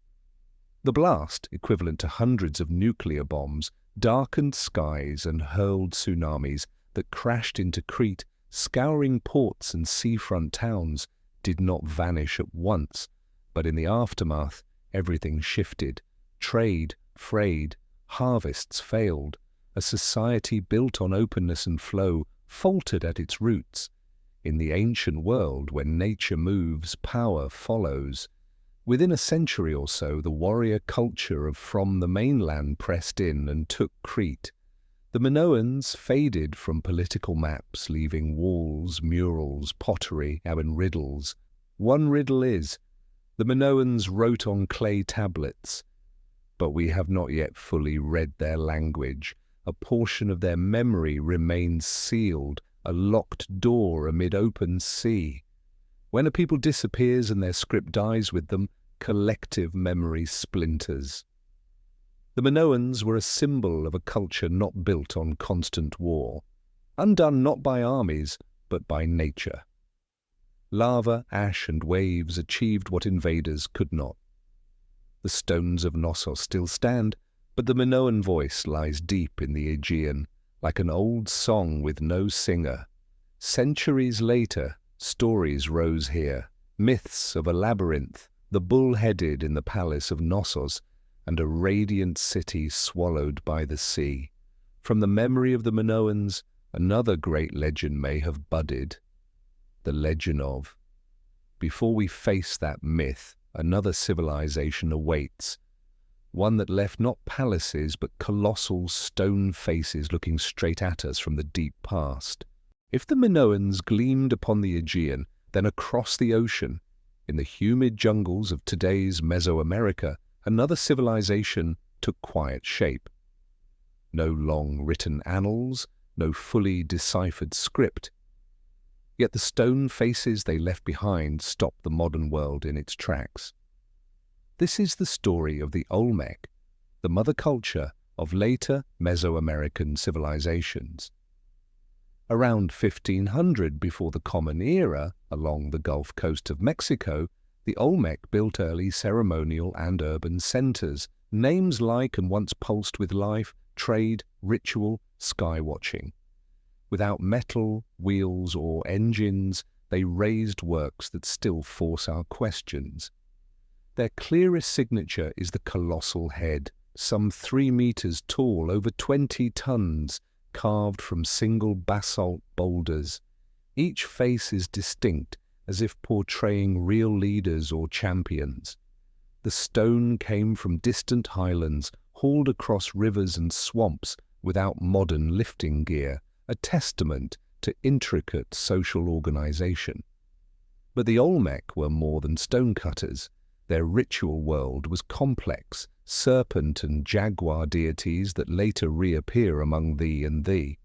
The blast, equivalent to hundreds of nuclear bombs, darkened skies and hurled tsunamis that crashed into Crete, scouring ports and seafront towns, did not vanish at once, but in the aftermath everything shifted. Trade frayed, harvests failed, a society built on openness and flow faltered at its roots. In the ancient world, when nature moves, power follows. Within a century or so, the warrior culture from the mainland pressed in and took Crete. The Minoans faded from political maps, leaving walls, murals, pottery, and riddles. One riddle is, the Minoans wrote on clay tablets, but we have not yet fully read their language. A portion of their memory remains sealed, a locked door amid open sea. When a people disappears and their script dies with them, collective memory splinters. The Minoans were a symbol of a culture not built on constant war, undone not by armies, but by nature. Lava, ash, and waves achieved what invaders could not. The stones of Knossos still stand, but the Minoan voice lies deep in the Aegean, like an old song with no singer. Centuries later, stories rose here, myths of a labyrinth, the bull-headed in the palace of Knossos, and a radiant city swallowed by the sea. From the memory of the Minoans, another great legend may have budded. The legend of, before we face that myth, another civilization awaits, one that left not palaces but colossal stone faces looking straight at us from the deep past. If the Minoans gleamed upon the Aegean, then across the ocean, in the humid jungles of today's Mesoamerica, another civilization took quiet shape. No long written annals, no fully deciphered script. Yet the stone faces they left behind stopped the modern world in its tracks. This is the story of the Olmec, the mother culture of later Mesoamerican civilizations. Around 1500 before the Common Era, along the Gulf Coast of Mexico, the Olmec built early ceremonial and urban centers, names like and once pulsed with life, trade, ritual, skywatching. Without metal, wheels, or engines, they raised works that still force our questions. Their clearest signature is the colossal head, some 3 meters tall, over 20 tons, carved from single basalt boulders. Each face is distinct, as if portraying real leaders or champions. The stone came from distant highlands, hauled across rivers and swamps without modern lifting gear, a testament to intricate social organization. But the Olmec were more than stonecutters. Their ritual world was complex, serpent and jaguar deities that later reappear among thee and thee.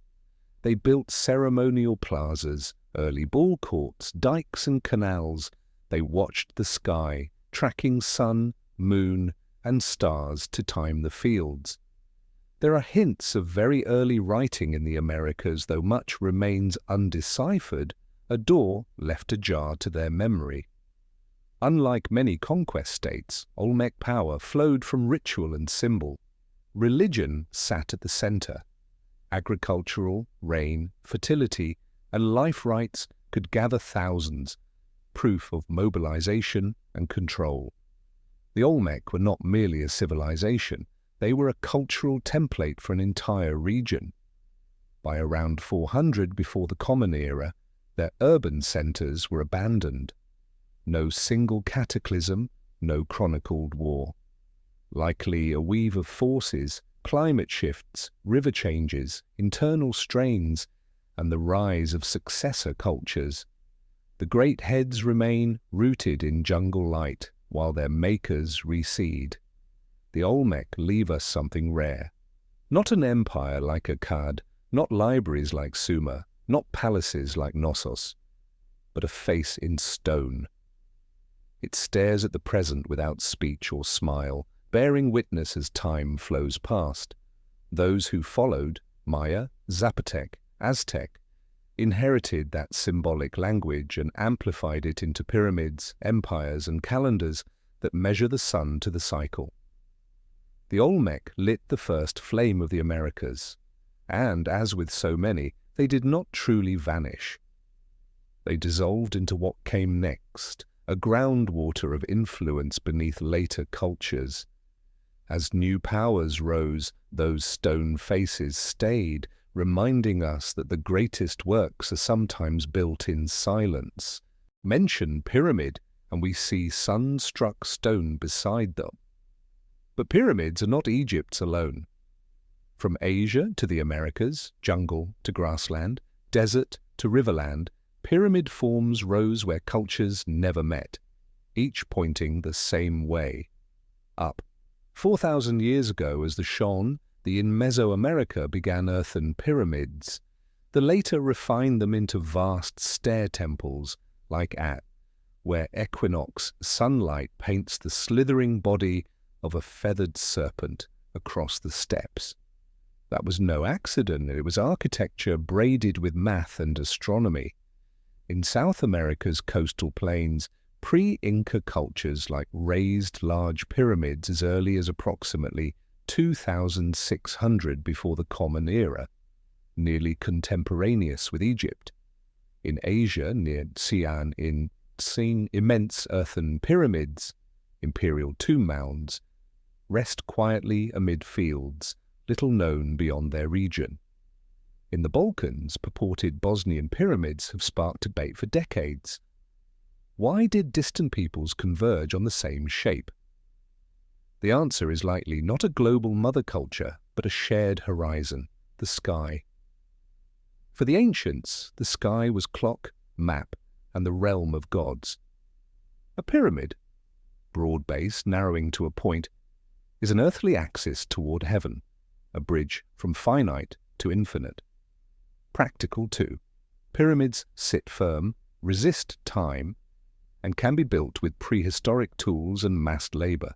They built ceremonial plazas, early ball courts, dikes and canals. They watched the sky, tracking sun, moon, and stars to time the fields. There are hints of very early writing in the Americas, though much remains undeciphered, a door left ajar to their memory. Unlike many conquest states, Olmec power flowed from ritual and symbol. Religion sat at the center. Agricultural, rain, fertility, and life rites could gather thousands, proof of mobilization and control. The Olmec were not merely a civilization, they were a cultural template for an entire region. By around 400 before the Common Era, their urban centers were abandoned. No single cataclysm, no chronicled war. Likely a weave of forces, climate shifts, river changes, internal strains, and the rise of successor cultures. The great heads remain rooted in jungle light, while their makers recede. The Olmec leave us something rare. Not an empire like Akkad, not libraries like Sumer, not palaces like Knossos, but a face in stone. It stares at the present without speech or smile, bearing witness as time flows past. Those who followed, Maya, Zapotec, Aztec, inherited that symbolic language and amplified it into pyramids, empires, and calendars that measure the sun to the cycle. The Olmec lit the first flame of the Americas, and, as with so many, they did not truly vanish. They dissolved into what came next, a groundwater of influence beneath later cultures. As new powers rose, those stone faces stayed, reminding us that the greatest works are sometimes built in silence. Mention pyramid, and we see sun-struck stone beside them. But pyramids are not Egypt's alone. From Asia to the Americas, jungle to grassland, desert to riverland, pyramid forms rose where cultures never met, each pointing the same way, up. 4,000 years ago, as the Shon, in Mesoamerica began earthen pyramids. The later refined them into vast stair temples, like At, where equinox sunlight paints the slithering body of a feathered serpent across the steps. That was no accident. It was architecture braided with math and astronomy. In South America's coastal plains, pre-Inca cultures raised large pyramids as early as approximately 2,600 before the Common Era, nearly contemporaneous with Egypt. In Asia, near Xi'an, seen immense earthen pyramids, imperial tomb mounds, rest quietly amid fields, little known beyond their region. In the Balkans, purported Bosnian pyramids have sparked debate for decades. Why did distant peoples converge on the same shape? The answer is likely not a global mother culture, but a shared horizon, the sky. For the ancients, the sky was clock, map, and the realm of gods. A pyramid, broad-based, narrowing to a point, is an earthly axis toward heaven, a bridge from finite to infinite. Practical too. Pyramids sit firm, resist time, and can be built with prehistoric tools and massed labor.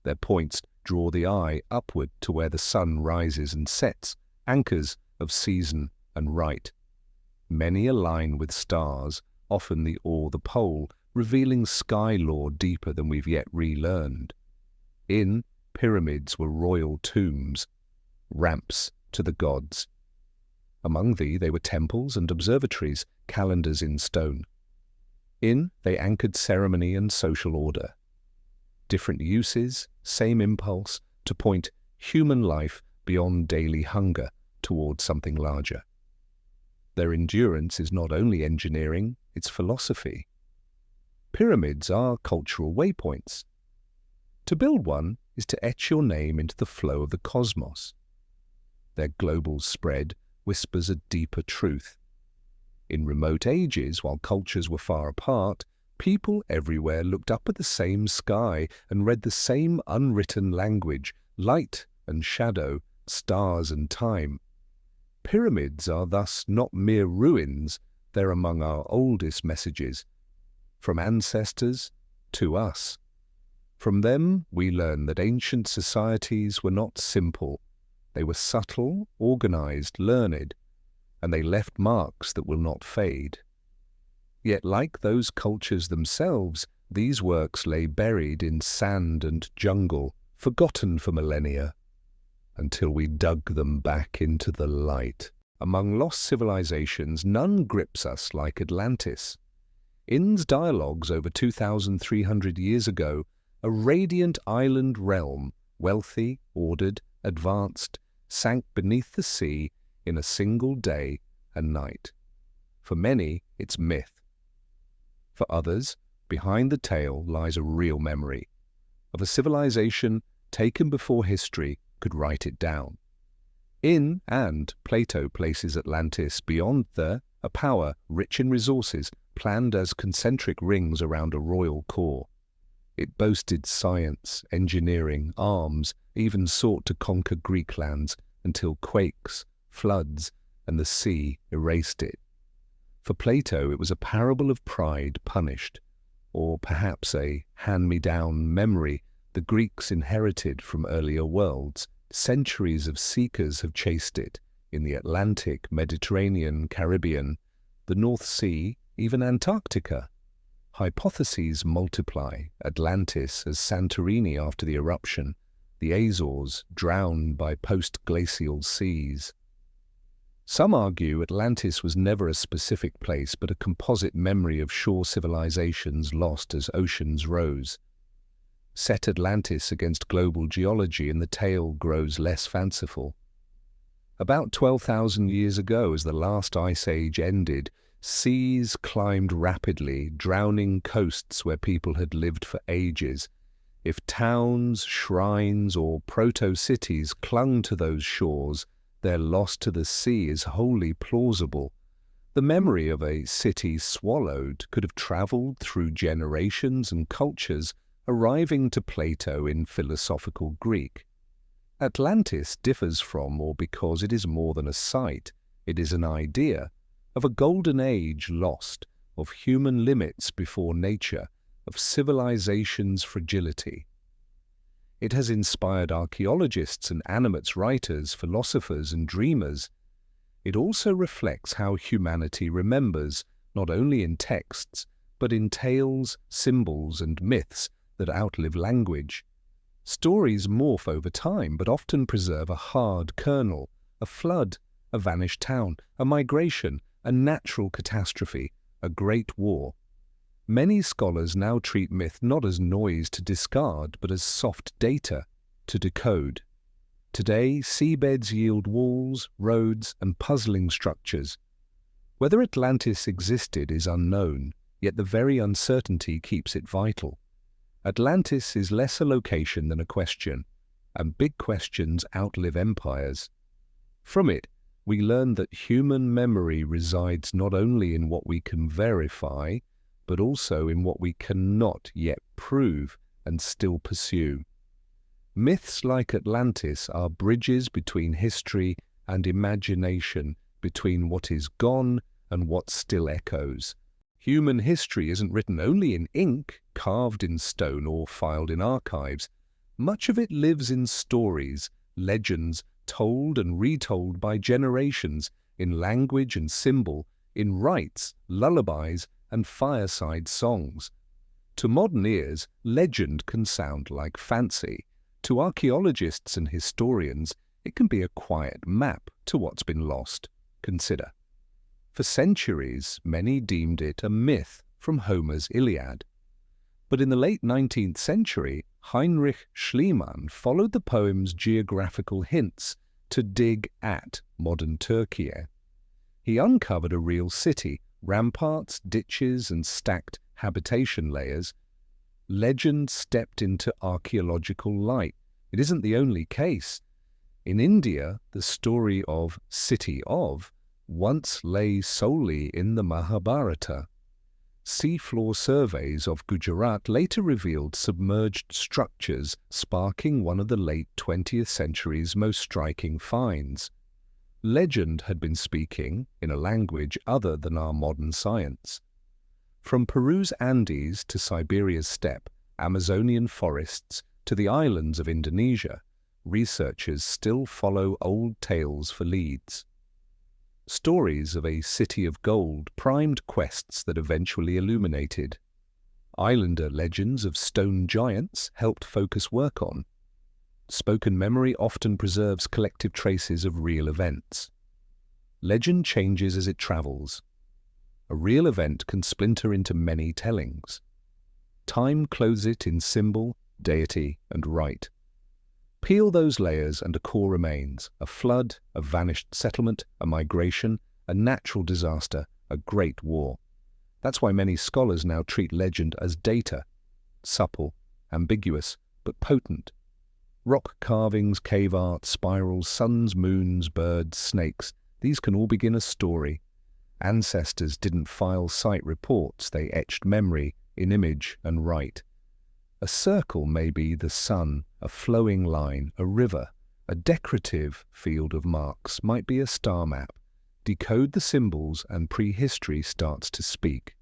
Their points draw the eye upward to where the sun rises and sets, anchors of season and rite. Many align with stars, often the or the pole, revealing sky lore deeper than we've yet relearned. In pyramids were royal tombs, ramps to the gods. Among they were temples and observatories, calendars in stone. In they anchored ceremony and social order. Different uses, same impulse to point human life beyond daily hunger towards something larger. Their endurance is not only engineering, it's philosophy. Pyramids are cultural waypoints. To build one is to etch your name into the flow of the cosmos. Their global spread whispers a deeper truth. In remote ages, while cultures were far apart, people everywhere looked up at the same sky and read the same unwritten language, light and shadow, stars and time. Pyramids are thus not mere ruins, they're among our oldest messages, from ancestors to us. From them we learn that ancient societies were not simple. They were subtle, organized, learned, and they left marks that will not fade. Yet like those cultures themselves, these works lay buried in sand and jungle, forgotten for millennia, until we dug them back into the light. Among lost civilizations, none grips us like Atlantis. In's dialogues over 2,300 years ago, a radiant island realm, wealthy, ordered, advanced, sank beneath the sea in a single day and night. For many, it's myth. For others, behind the tale lies a real memory of a civilization taken before history could write it down. In and Plato places Atlantis beyond a power rich in resources, planned as concentric rings around a royal core. It boasted science, engineering, arms, even sought to conquer Greek lands until quakes, floods, and the sea erased it. For Plato, it was a parable of pride punished, or perhaps a hand-me-down memory the Greeks inherited from earlier worlds. Centuries of seekers have chased it in the Atlantic, Mediterranean, Caribbean, the North Sea, even Antarctica. Hypotheses multiply: Atlantis as Santorini after the eruption, the Azores drowned by post-glacial seas. Some argue Atlantis was never a specific place but a composite memory of shore civilizations lost as oceans rose. Set Atlantis against global geology and the tale grows less fanciful. About 12,000 years ago, as the last ice age ended, seas climbed rapidly, drowning coasts where people had lived for ages. If towns, shrines, or proto-cities clung to those shores, their loss to the sea is wholly plausible. The memory of a city swallowed could have travelled through generations and cultures, arriving to Plato in philosophical Greek. Atlantis differs from, or because it is more than a site, it is an idea, of a golden age lost, of human limits before nature, of civilization's fragility. It has inspired archaeologists and animates writers, philosophers and dreamers. It also reflects how humanity remembers, not only in texts, but in tales, symbols and myths that outlive language. Stories morph over time, but often preserve a hard kernel, a flood, a vanished town, a migration, a natural catastrophe, a great war. Many scholars now treat myth not as noise to discard, but as soft data to decode. Today, seabeds yield walls, roads, and puzzling structures. Whether Atlantis existed is unknown, yet the very uncertainty keeps it vital. Atlantis is less a location than a question, and big questions outlive empires. From it, we learn that human memory resides not only in what we can verify, but also in what we cannot yet prove and still pursue. Myths like Atlantis are bridges between history and imagination, between what is gone and what still echoes. Human history isn't written only in ink, carved in stone or filed in archives. Much of it lives in stories, legends, told and retold by generations, in language and symbol, in rites, lullabies, and fireside songs. To modern ears, legend can sound like fancy. To archaeologists and historians, it can be a quiet map to what's been lost. Consider. For centuries, many deemed it a myth from Homer's Iliad. But in the late 19th century, Heinrich Schliemann followed the poem's geographical hints to dig at modern Turkey. He uncovered a real city, ramparts, ditches, and stacked habitation layers. Legend stepped into archaeological light. It isn't the only case. In India, the story of City of once lay solely in the Mahabharata. Seafloor surveys of Gujarat later revealed submerged structures, sparking one of the late 20th century's most striking finds. Legend had been speaking in a language other than our modern science. From Peru's Andes to Siberia's steppe, Amazonian forests to the islands of Indonesia, researchers still follow old tales for leads. Stories of a city of gold primed quests that eventually illuminated. Islander legends of stone giants helped focus work on. Spoken memory often preserves collective traces of real events. Legend changes as it travels. A real event can splinter into many tellings. Time clothes it in symbol, deity, and rite. Peel those layers and a core remains: a flood, a vanished settlement, a migration, a natural disaster, a great war. That's why many scholars now treat legend as data, supple, ambiguous, but potent. Rock carvings, cave art, spirals, suns, moons, birds, snakes, these can all begin a story. Ancestors didn't file site reports, they etched memory in image and rite. A circle may be the sun, a flowing line, a river. A decorative field of marks might be a star map. Decode the symbols and prehistory starts to speak.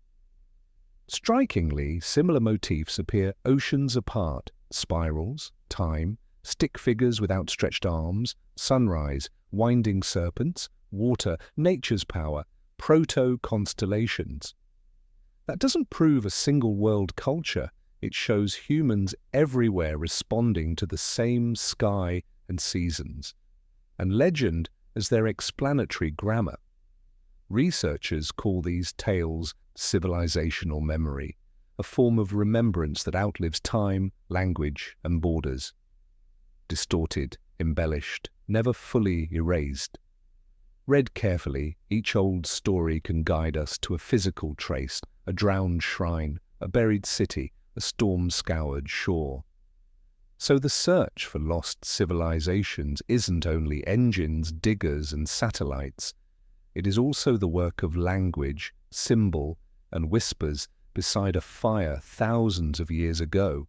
Strikingly, similar motifs appear oceans apart: spirals, time, stick figures with outstretched arms, sunrise, winding serpents, water, nature's power, proto-constellations. That doesn't prove a single-world culture. It shows humans everywhere responding to the same sky and seasons, and legend as their explanatory grammar. Researchers call these tales civilizational memory, a form of remembrance that outlives time, language, and borders. Distorted, embellished, never fully erased. Read carefully, each old story can guide us to a physical trace, a drowned shrine, a buried city, a storm-scoured shore. So the search for lost civilizations isn't only engines, diggers, and satellites. It is also the work of language, symbol, and whispers beside a fire thousands of years ago.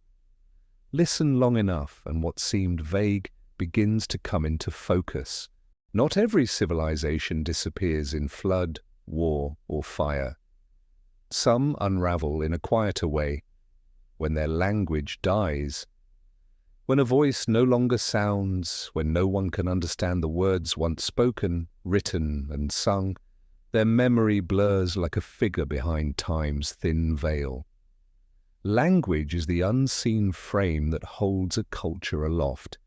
Listen long enough, and what seemed vague begins to come into focus. Not every civilization disappears in flood, war, or fire. Some unravel in a quieter way, when their language dies. When a voice no longer sounds, when no one can understand the words once spoken, written, and sung, their memory blurs like a figure behind time's thin veil. Language is the unseen frame that holds a culture aloft.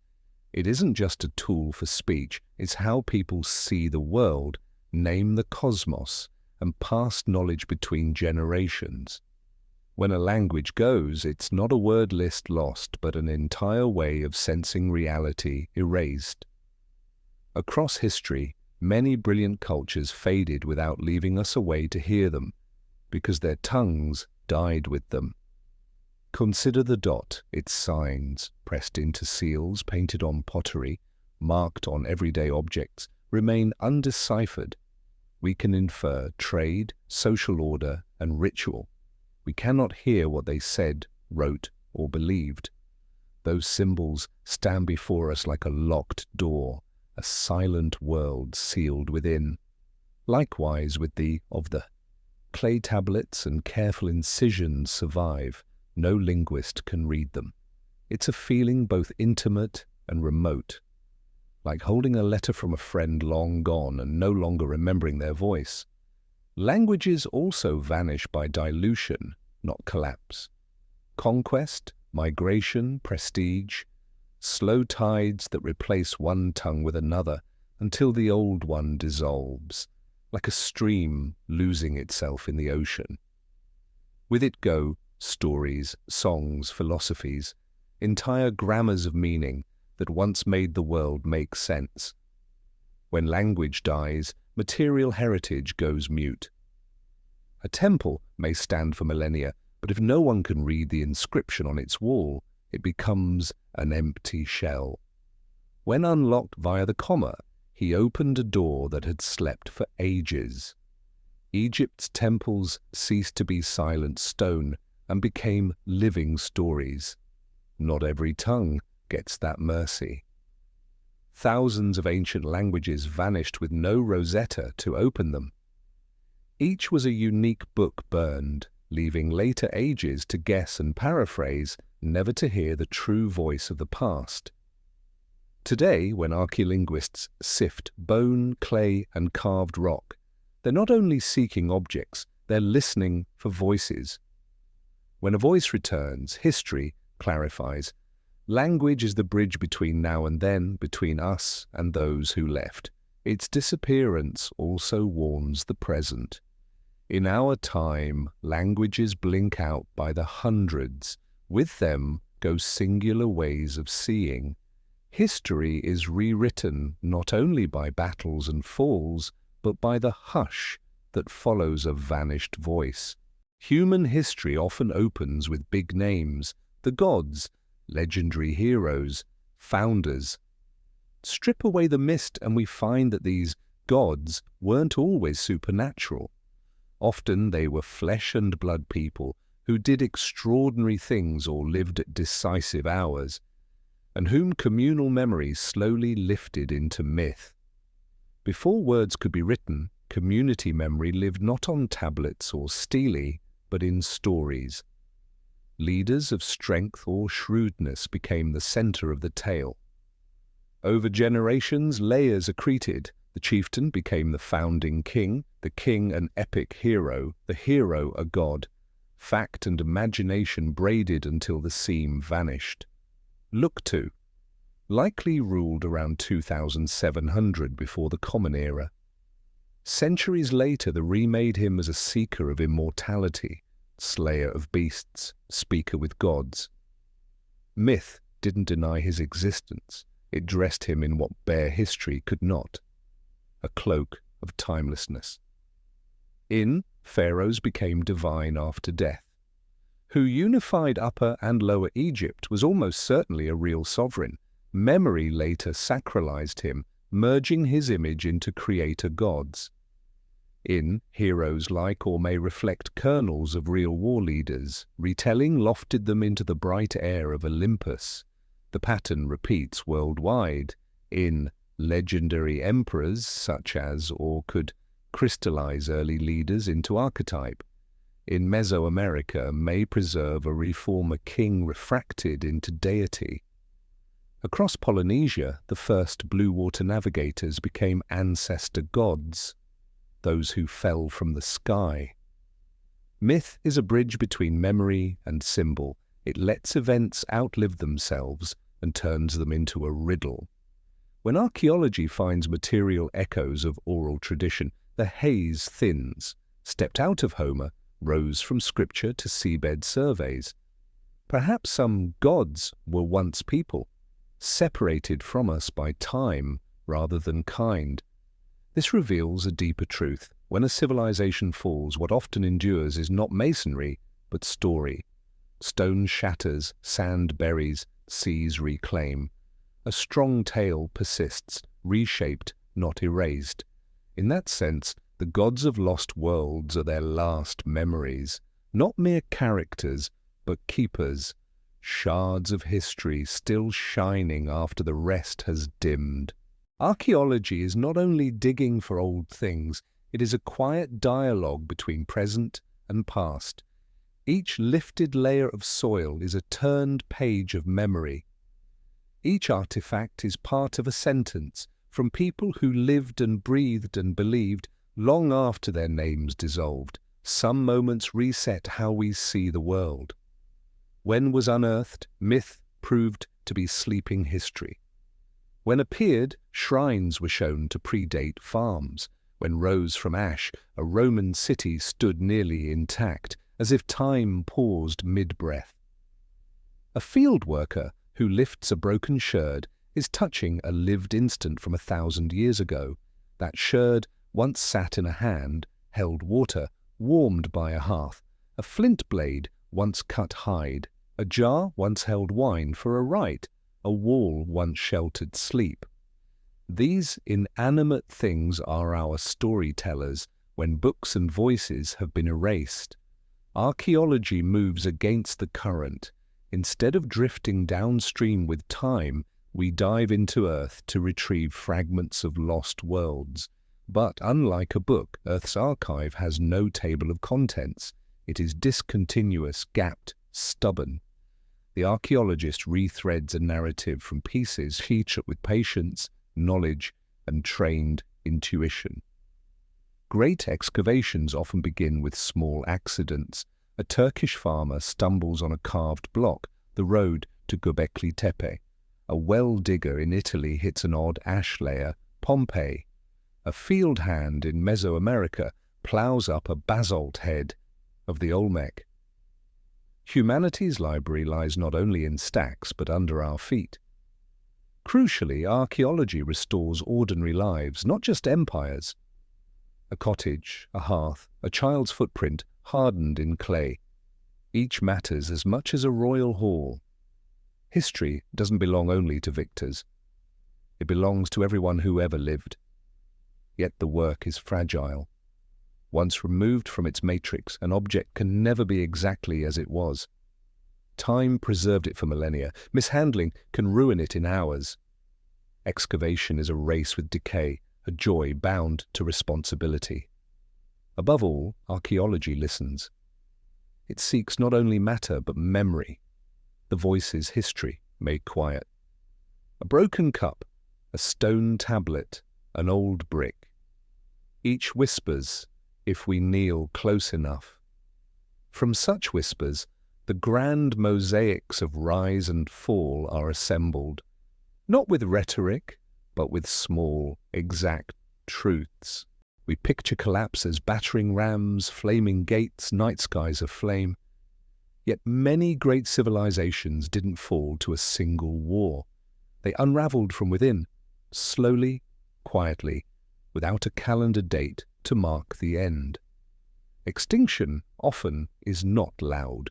It isn't just a tool for speech, it's how people see the world, name the cosmos, and pass knowledge between generations. When a language goes, it's not a word list lost, but an entire way of sensing reality erased. Across history, many brilliant cultures faded without leaving us a way to hear them, because their tongues died with them. Consider the dot, its signs, pressed into seals, painted on pottery, marked on everyday objects, remain undeciphered. We can infer trade, social order, and ritual. We cannot hear what they said, wrote, or believed. Those symbols stand before us like a locked door, a silent world sealed within. Likewise with the clay tablets and careful incisions survive. No linguist can read them. It's a feeling both intimate and remote, like holding a letter from a friend long gone and no longer remembering their voice. Languages also vanish by dilution, not collapse. Conquest, migration, prestige, slow tides that replace one tongue with another until the old one dissolves, like a stream losing itself in the ocean. With it go stories, songs, philosophies, entire grammars of meaning that once made the world make sense. When language dies, material heritage goes mute. A temple may stand for millennia, but if no one can read the inscription on its wall, it becomes an empty shell. When unlocked via the comma, he opened a door that had slept for ages. Egypt's temples ceased to be silent stone and became living stories. Not every tongue gets that mercy. Thousands of ancient languages vanished with no Rosetta to open them. Each was a unique book burned, leaving later ages to guess and paraphrase, never to hear the true voice of the past. Today, when archaeolinguists sift bone, clay, and carved rock, they're not only seeking objects, they're listening for voices. When a voice returns, history clarifies. Language is the bridge between now and then, between us and those who left. Its disappearance also warns the present. In our time, languages blink out by the hundreds. With them go singular ways of seeing. History is rewritten not only by battles and falls, but by the hush that follows a vanished voice. Human history often opens with big names, the gods, legendary heroes, founders. Strip away the mist and we find that these gods weren't always supernatural. Often they were flesh and blood people who did extraordinary things or lived at decisive hours, and whom communal memories slowly lifted into myth. Before words could be written, community memory lived not on tablets or stelae, but in stories. Leaders of strength or shrewdness became the center of the tale. Over generations, layers accreted. The chieftain became the founding king, the king an epic hero, the hero a god. Fact and imagination braided until the seam vanished. Luktu likely ruled around 2700 before the Common Era. Centuries later, the remade him as a seeker of immortality, slayer of beasts, speaker with gods. Myth didn't deny his existence. It dressed him in what bare history could not, a cloak of timelessness. Pharaohs became divine after death. Who unified Upper and Lower Egypt was almost certainly a real sovereign. Memory later sacralized him, merging his image into creator gods. Heroes like or may reflect kernels of real war leaders. Retelling lofted them into the bright air of Olympus. The pattern repeats worldwide. Legendary emperors such as or could crystallize early leaders into archetype. In Mesoamerica may preserve a reformer king refracted into deity. Across Polynesia, the first blue water navigators became ancestor gods, those who fell from the sky. Myth is a bridge between memory and symbol. It lets events outlive themselves and turns them into a riddle. When archaeology finds material echoes of oral tradition, the haze thins. Stepped out of Homer, rose from scripture to seabed surveys. Perhaps some gods were once people, separated from us by time rather than kind. This reveals a deeper truth. When a civilization falls, what often endures is not masonry, but story. Stone shatters, sand buries, seas reclaim. A strong tale persists, reshaped, not erased. In that sense, the gods of lost worlds are their last memories, not mere characters, but keepers, shards of history still shining after the rest has dimmed. Archaeology is not only digging for old things, it is a quiet dialogue between present and past. Each lifted layer of soil is a turned page of memory. Each artifact is part of a sentence from people who lived and breathed and believed Long after their names dissolved, some moments reset how we see the world. When was unearthed, myth proved to be sleeping history. When appeared, shrines were shown to predate farms. When rose from ash, a Roman city stood nearly intact, as if time paused mid-breath. A field worker who lifts a broken sherd is touching a lived instant from 1,000 years ago. That sherd once sat in a hand, held water, warmed by a hearth. A flint blade once cut hide. A jar once held wine for a rite. A wall once sheltered sleep. These inanimate things are our storytellers when books and voices have been erased. Archaeology moves against the current. Instead of drifting downstream with time, we dive into Earth to retrieve fragments of lost worlds. But unlike a book, Earth's archive has no table of contents. It is discontinuous, gapped, stubborn. The archaeologist rethreads a narrative from pieces featured with patience, knowledge, and trained intuition. Great excavations often begin with small accidents. A Turkish farmer stumbles on a carved block, the road to Göbekli Tepe. A well digger in Italy hits an odd ash layer, Pompeii. A field hand in Mesoamerica plows up a basalt head of the Olmec. Humanity's library lies not only in stacks but under our feet. Crucially, archaeology restores ordinary lives, not just empires. A cottage, a hearth, a child's footprint hardened in clay. Each matters as much as a royal hall. History doesn't belong only to victors. It belongs to everyone who ever lived. Yet the work is fragile. Once removed from its matrix, an object can never be exactly as it was. Time preserved it for millennia. Mishandling can ruin it in hours. Excavation is a race with decay, a joy bound to responsibility. Above all, archaeology listens. It seeks not only matter but memory. The voice is history made quiet. A broken cup, a stone tablet, an old brick. Each whispers, if we kneel close enough. From such whispers, the grand mosaics of rise and fall are assembled, not with rhetoric, but with small, exact truths. We picture collapse as battering rams, flaming gates, night skies aflame. Yet many great civilizations didn't fall to a single war. They unraveled from within, slowly, quietly, without a calendar date to mark the end. Extinction often is not loud.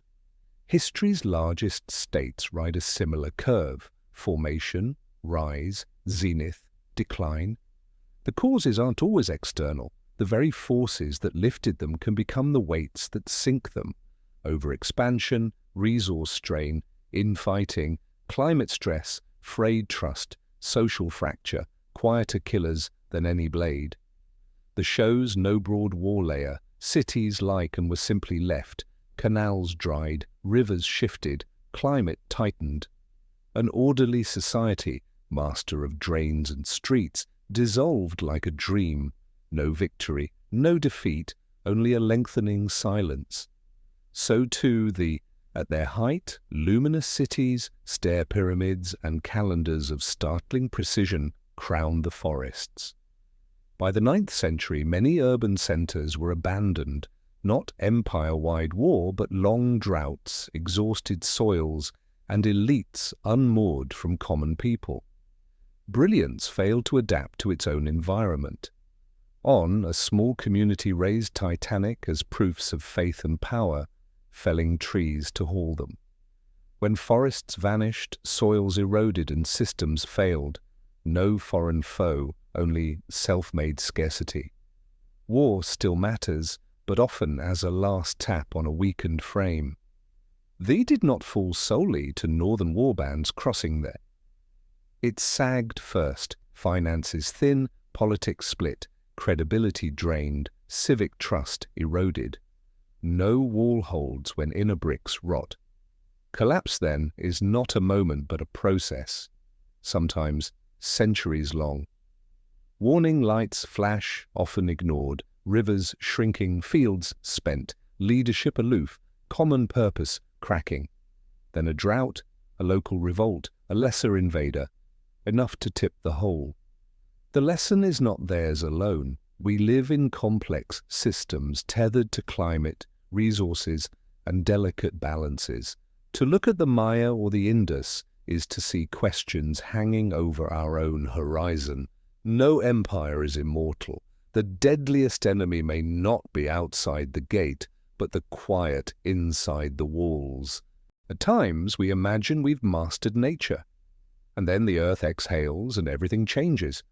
History's largest states ride a similar curve: formation, rise, zenith, decline. The causes aren't always external. The very forces that lifted them can become the weights that sink them. Overexpansion, resource strain, infighting, climate stress, frayed trust, social fracture, quieter killers than any blade. The show's no broad wall layer, cities like and were simply left, canals dried, rivers shifted, climate tightened. An orderly society, master of drains and streets, dissolved like a dream. No victory, no defeat, only a lengthening silence. So too at their height, luminous cities, stair pyramids, and calendars of startling precision crowned the forests. By the 9th century, many urban centers were abandoned, not empire-wide war, but long droughts, exhausted soils, and elites unmoored from common people. Brilliance failed to adapt to its own environment. On, a small community raised Titanic as proofs of faith and power, felling trees to haul them. When forests vanished, soils eroded and systems failed. No foreign foe, only self-made scarcity. War still matters, but often as a last tap on a weakened frame. They did not fall solely to northern warbands crossing there. It sagged first, finances thin, politics split, credibility drained, civic trust eroded. No wall holds when inner bricks rot. Collapse, then, is not a moment but a process, sometimes centuries long. Warning lights flash, often ignored, rivers shrinking, fields spent, leadership aloof, common purpose cracking. Then a drought, a local revolt, a lesser invader, enough to tip the whole. The lesson is not theirs alone. We live in complex systems tethered to climate, resources, and delicate balances. To look at the Maya or the Indus is to see questions hanging over our own horizon. No empire is immortal. The deadliest enemy may not be outside the gate, but the quiet inside the walls. At times, we imagine we've mastered nature, and then the earth exhales and everything changes.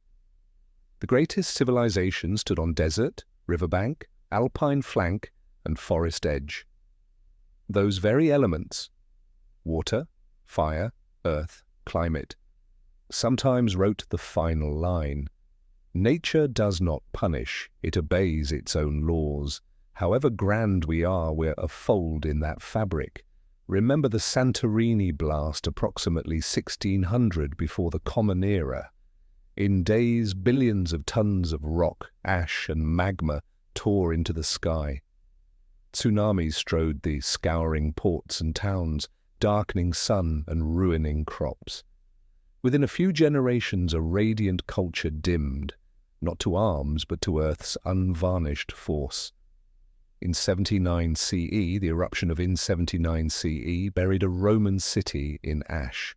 The greatest civilization stood on desert, riverbank, alpine flank, and forest edge. Those very elements, water, fire, earth, climate, sometimes wrote the final line. Nature does not punish, it obeys its own laws. However grand we are, we're a fold in that fabric. Remember the Santorini blast approximately 1600 before the Common Era. In days, billions of tons of rock, ash, and magma tore into the sky. Tsunamis strode the scouring ports and towns, darkening sun and ruining crops. Within a few generations, a radiant culture dimmed, not to arms, but to Earth's unvarnished force. In 79 CE, the eruption of 79 CE buried a Roman city in ash.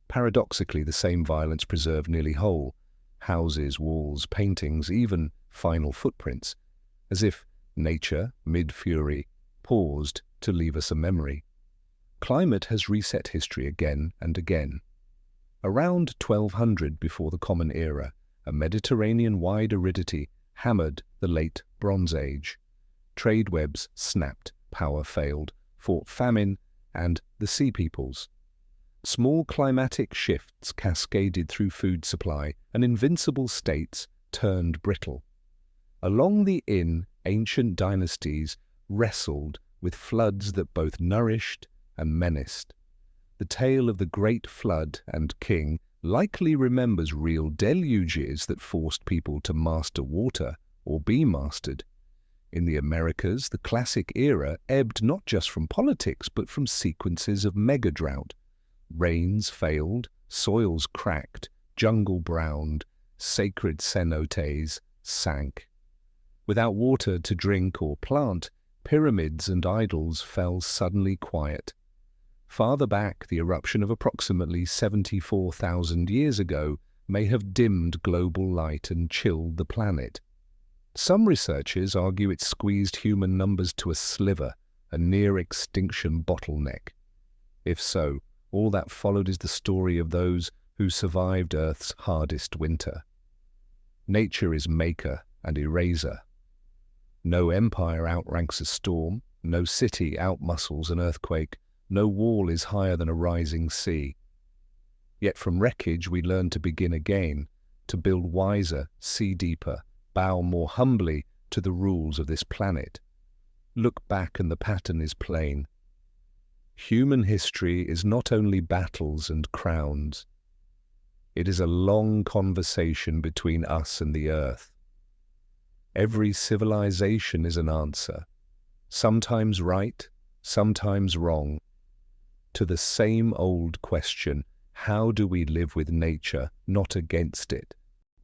Paradoxically, the same violence preserved nearly whole. Houses, walls, paintings, even final footprints, as if nature, mid-fury, paused to leave us a memory. Climate has reset history again and again. Around 1200 before the Common Era, a Mediterranean-wide aridity hammered the late Bronze Age. Trade webs snapped, power failed, fought famine and the sea peoples. Small climatic shifts cascaded through food supply, and invincible states turned brittle. Along the Inn, ancient dynasties wrestled with floods that both nourished and menaced. The tale of the Great Flood and King likely remembers real deluges that forced people to master water or be mastered. In the Americas, the classic era ebbed not just from politics, but from sequences of mega-drought. Rains failed, soils cracked, jungle browned, sacred cenotes sank. Without water to drink or plant, pyramids and idols fell suddenly quiet. Farther back, the eruption of approximately 74,000 years ago may have dimmed global light and chilled the planet. Some researchers argue it squeezed human numbers to a sliver, a near-extinction bottleneck. If so, all that followed is the story of those who survived Earth's hardest winter. Nature is maker and eraser. No empire outranks a storm, no city outmuscles an earthquake, no wall is higher than a rising sea. Yet from wreckage we learn to begin again, to build wiser, see deeper, bow more humbly to the rules of this planet. Look back and the pattern is plain. Human history is not only battles and crowns. It is a long conversation between us and the earth. Every civilization is an answer, sometimes right, sometimes wrong, to the same old question, how do we live with nature, not against it?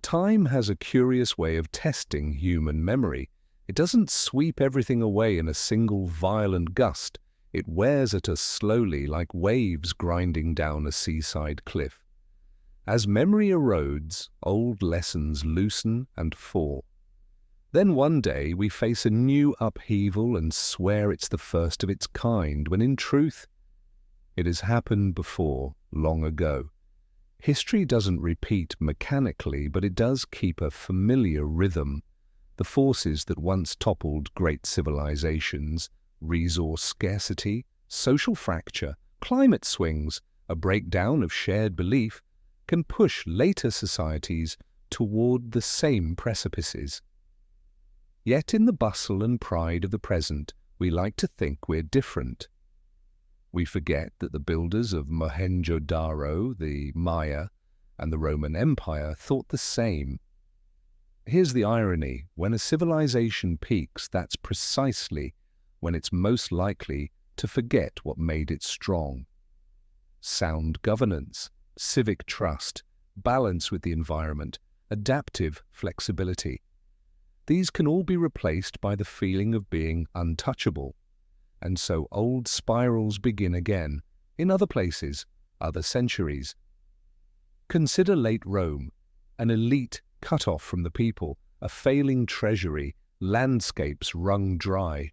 Time has a curious way of testing human memory. It doesn't sweep everything away in a single violent gust. It wears at us slowly like waves grinding down a seaside cliff. As memory erodes, old lessons loosen and fall. Then one day we face a new upheaval and swear it's the first of its kind, when in truth, it has happened before, long ago. History doesn't repeat mechanically, but it does keep a familiar rhythm. The forces that once toppled great civilizations, resource scarcity, social fracture, climate swings, a breakdown of shared belief, can push later societies toward the same precipices. Yet in the bustle and pride of the present, we like to think we're different. We forget that the builders of Mohenjo-daro, the Maya, and the Roman Empire thought the same. Here's the irony: when a civilization peaks, that's precisely when it's most likely to forget what made it strong. Sound governance, civic trust, balance with the environment, adaptive flexibility. These can all be replaced by the feeling of being untouchable. And so old spirals begin again, in other places, other centuries. Consider late Rome, an elite cut off from the people, a failing treasury, landscapes wrung dry.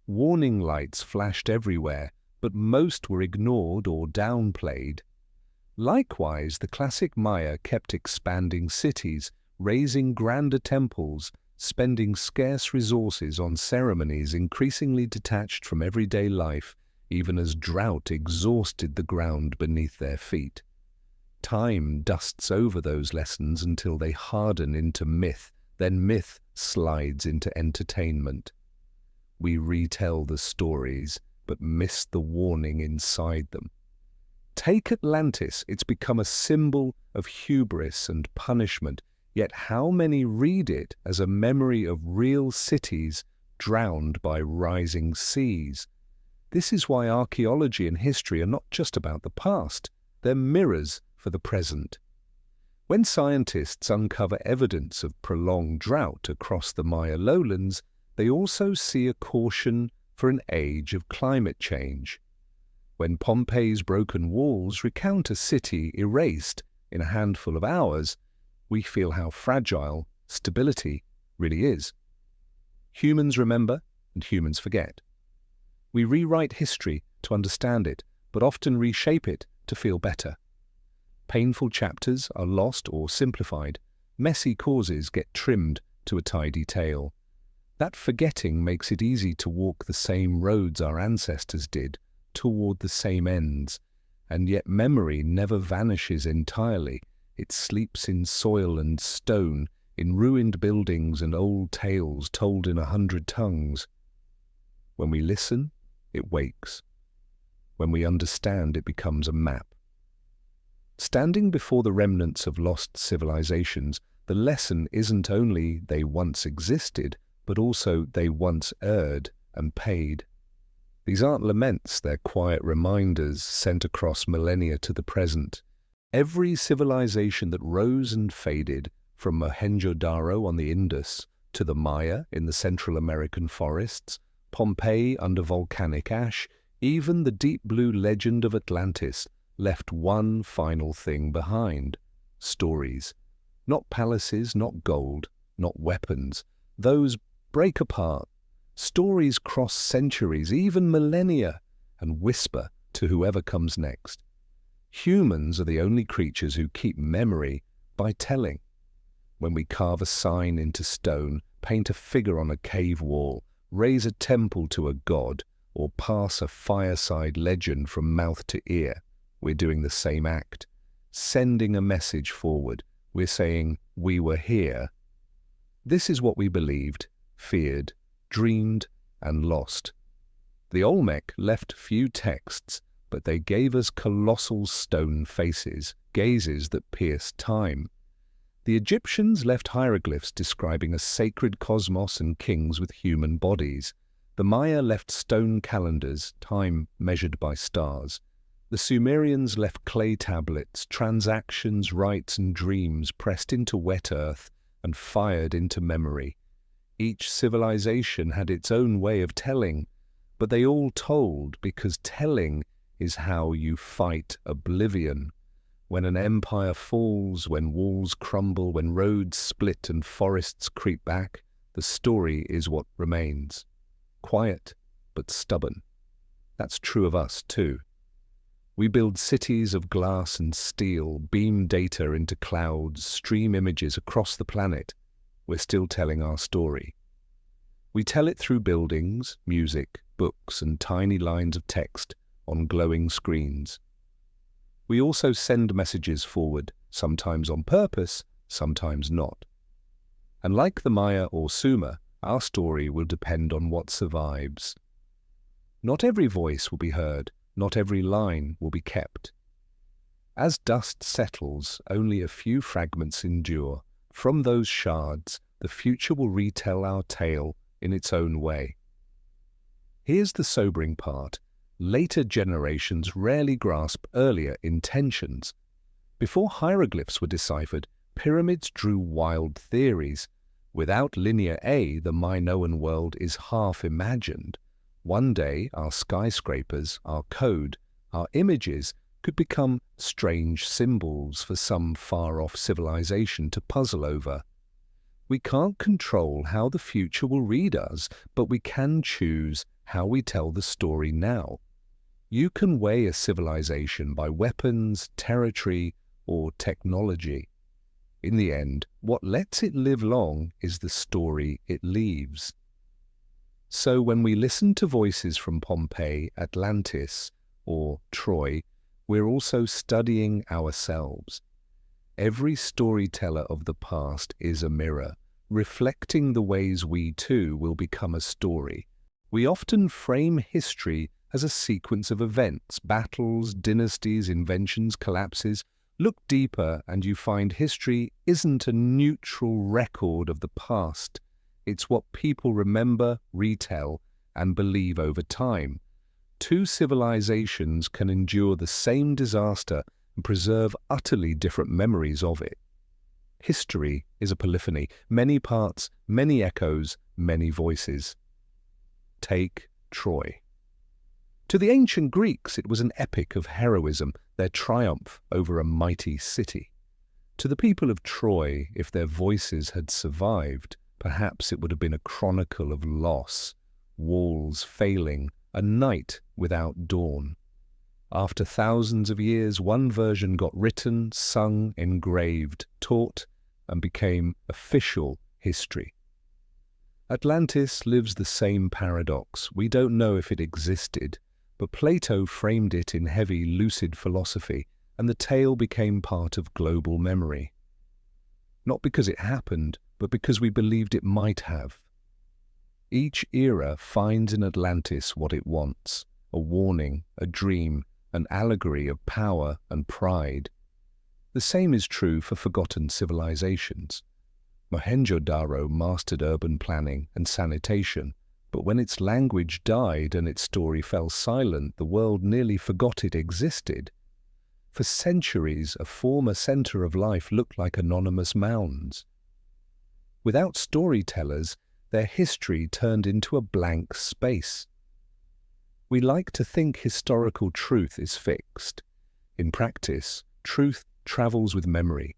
Warning lights flashed everywhere, but most were ignored or downplayed. Likewise, the classic Maya kept expanding cities, raising grander temples, spending scarce resources on ceremonies increasingly detached from everyday life, even as drought exhausted the ground beneath their feet. Time dusts over those lessons until they harden into myth, then myth slides into entertainment. We retell the stories, but miss the warning inside them. Take Atlantis, it's become a symbol of hubris and punishment, yet how many read it as a memory of real cities drowned by rising seas? This is why archaeology and history are not just about the past, they're mirrors for the present. When scientists uncover evidence of prolonged drought across the Maya lowlands, they also see a caution for an age of climate change. When Pompeii's broken walls recount a city erased in a handful of hours, we feel how fragile stability really is. Humans remember and humans forget. We rewrite history to understand it, but often reshape it to feel better. Painful chapters are lost or simplified. Messy causes get trimmed to a tidy tale. That forgetting makes it easy to walk the same roads our ancestors did, toward the same ends. And yet memory never vanishes entirely. It sleeps in soil and stone, in ruined buildings and old tales told in 100 tongues. When we listen, it wakes. When we understand, it becomes a map. Standing before the remnants of lost civilizations, the lesson isn't only they once existed, but also they once erred and paid. These aren't laments, they're quiet reminders sent across millennia to the present. Every civilization that rose and faded, from Mohenjo-daro on the Indus to the Maya in the Central American forests, Pompeii under volcanic ash, even the deep blue legend of Atlantis, left one final thing behind: stories. Not palaces, not gold, not weapons. Those break apart. Stories cross centuries, even millennia, and whisper to whoever comes next. Humans are the only creatures who keep memory by telling. When we carve a sign into stone, paint a figure on a cave wall, raise a temple to a god, or pass a fireside legend from mouth to ear, we're doing the same act. Sending a message forward. We're saying, we were here. This is what we believed, feared, dreamed, and lost. The Olmec left few texts, but they gave us colossal stone faces, gazes that pierced time. The Egyptians left hieroglyphs describing a sacred cosmos and kings with human bodies. The Maya left stone calendars, time measured by stars. The Sumerians left clay tablets, transactions, rites, and dreams pressed into wet earth and fired into memory. Each civilization had its own way of telling, but they all told because telling is how you fight oblivion. When an empire falls, when walls crumble, when roads split and forests creep back, the story is what remains. Quiet, but stubborn. That's true of us too. We build cities of glass and steel, beam data into clouds, stream images across the planet. We're still telling our story. We tell it through buildings, music, books, and tiny lines of text on glowing screens. We also send messages forward, sometimes on purpose, sometimes not. And like the Maya or Sumer, our story will depend on what survives. Not every voice will be heard, not every line will be kept. As dust settles, only a few fragments endure, From those shards, the future will retell our tale in its own way. Here's the sobering part. Later generations rarely grasp earlier intentions. Before hieroglyphs were deciphered, pyramids drew wild theories. Without linear A, the Minoan world is half imagined. One day, our skyscrapers, our code, our images could become strange symbols for some far-off civilization to puzzle over. We can't control how the future will read us, but we can choose how we tell the story now. You can weigh a civilization by weapons, territory, or technology. In the end, what lets it live long is the story it leaves. So when we listen to voices from Pompeii, Atlantis, or Troy, we're also studying ourselves. Every storyteller of the past is a mirror, reflecting the ways we too will become a story. We often frame history as a sequence of events, battles, dynasties, inventions, collapses. Look deeper and you find history isn't a neutral record of the past. It's what people remember, retell, and believe over time. Two civilizations can endure the same disaster and preserve utterly different memories of it. History is a polyphony, many parts, many echoes, many voices. Take Troy. To the ancient Greeks, it was an epic of heroism, their triumph over a mighty city. To the people of Troy, if their voices had survived, perhaps it would have been a chronicle of loss, walls failing, a night without dawn. After thousands of years, one version got written, sung, engraved, taught, and became official history. Atlantis lives the same paradox. We don't know if it existed, but Plato framed it in heavy, lucid philosophy, and the tale became part of global memory. Not because it happened, but because we believed it might have. Each era finds in Atlantis what it wants, a warning, a dream, an allegory of power and pride. The same is true for forgotten civilizations. Mohenjo-daro mastered urban planning and sanitation, but when its language died and its story fell silent, the world nearly forgot it existed. For centuries, a former center of life looked like anonymous mounds. Without storytellers, their history turned into a blank space. We like to think historical truth is fixed. In practice, truth travels with memory.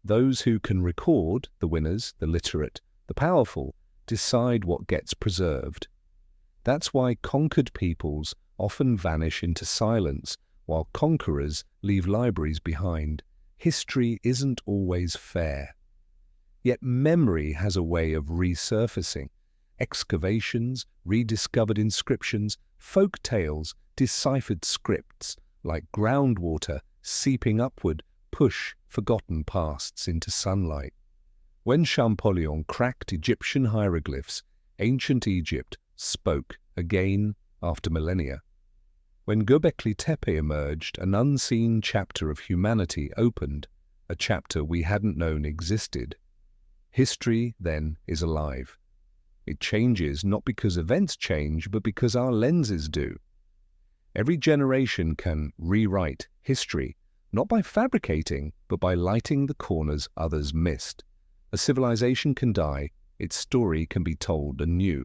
Those who can record, the winners, the literate, the powerful, decide what gets preserved. That's why conquered peoples often vanish into silence, while conquerors leave libraries behind. History isn't always fair. Yet memory has a way of resurfacing. Excavations, rediscovered inscriptions, folk tales, deciphered scripts, like groundwater seeping upward, push forgotten pasts into sunlight. When Champollion cracked Egyptian hieroglyphs, ancient Egypt spoke again after millennia. When Göbekli Tepe emerged, an unseen chapter of humanity opened, a chapter we hadn't known existed. History, then, is alive. It changes not because events change, but because our lenses do. Every generation can rewrite history, not by fabricating, but by lighting the corners others missed. A civilization can die, its story can be told anew.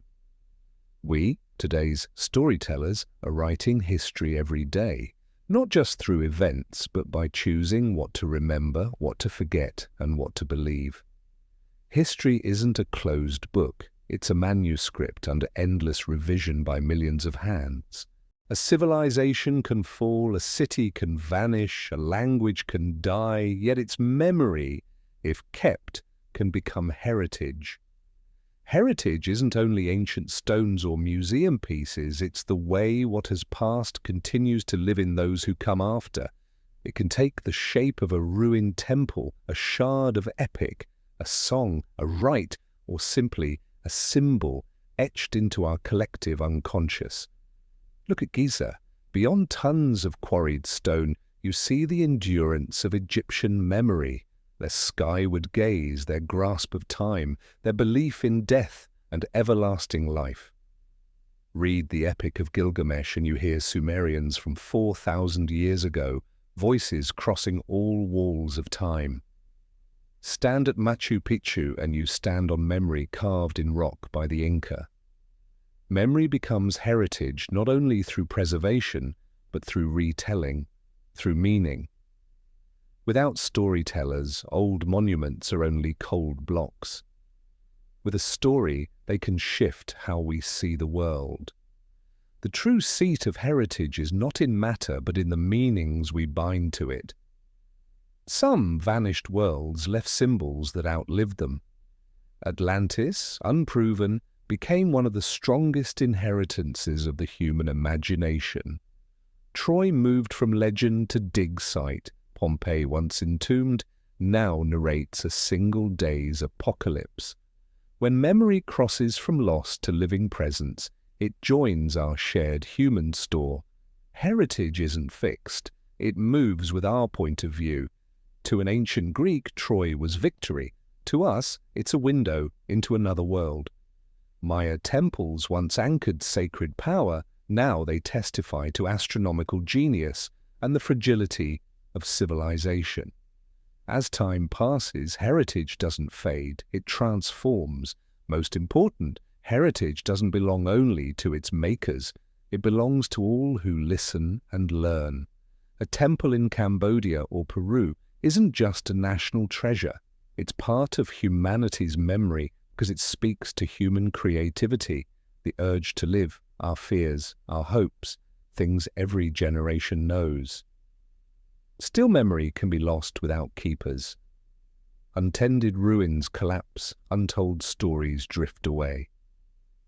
We, today's storytellers, are writing history every day, not just through events, but by choosing what to remember, what to forget, and what to believe. History isn't a closed book. It's a manuscript under endless revision by millions of hands. A civilization can fall, a city can vanish, a language can die, yet its memory, if kept, can become heritage. Heritage isn't only ancient stones or museum pieces, it's the way what has passed continues to live in those who come after. It can take the shape of a ruined temple, a shard of epic, a song, a rite, or simply a symbol etched into our collective unconscious. Look at Giza. Beyond tons of quarried stone, you see the endurance of Egyptian memory, their skyward gaze, their grasp of time, their belief in death and everlasting life. Read the Epic of Gilgamesh and you hear Sumerians from 4,000 years ago, voices crossing all walls of time. Stand at Machu Picchu and you stand on memory carved in rock by the Inca. Memory becomes heritage not only through preservation, but through retelling, through meaning. Without storytellers, old monuments are only cold blocks. With a story, they can shift how we see the world. The true seat of heritage is not in matter, but in the meanings we bind to it. Some vanished worlds left symbols that outlived them. Atlantis, unproven, became one of the strongest inheritances of the human imagination. Troy moved from legend to dig site. Pompeii, once entombed, now narrates a single day's apocalypse. When memory crosses from lost to living presence, it joins our shared human store. Heritage isn't fixed. It moves with our point of view. To an ancient Greek, Troy was victory. To us, it's a window into another world. Maya temples once anchored sacred power, now they testify to astronomical genius and the fragility of civilization. As time passes, heritage doesn't fade, it transforms. Most important, heritage doesn't belong only to its makers, it belongs to all who listen and learn. A temple in Cambodia or Peru isn't just a national treasure, it's part of humanity's memory because it speaks to human creativity, the urge to live, our fears, our hopes, things every generation knows. Still, memory can be lost without keepers. Untended ruins collapse, untold stories drift away.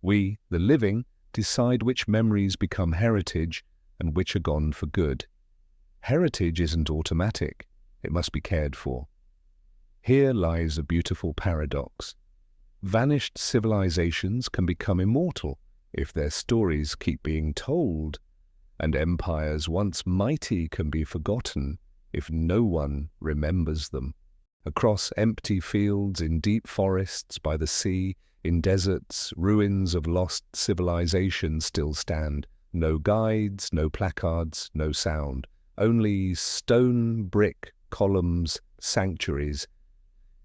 We, the living, decide which memories become heritage and which are gone for good. Heritage isn't automatic, it must be cared for. Here lies a beautiful paradox. Vanished civilizations can become immortal if their stories keep being told, and empires once mighty can be forgotten if no one remembers them. Across empty fields, in deep forests, by the sea, in deserts, ruins of lost civilizations still stand. No guides, no placards, no sound. Only stone, brick, columns, sanctuaries.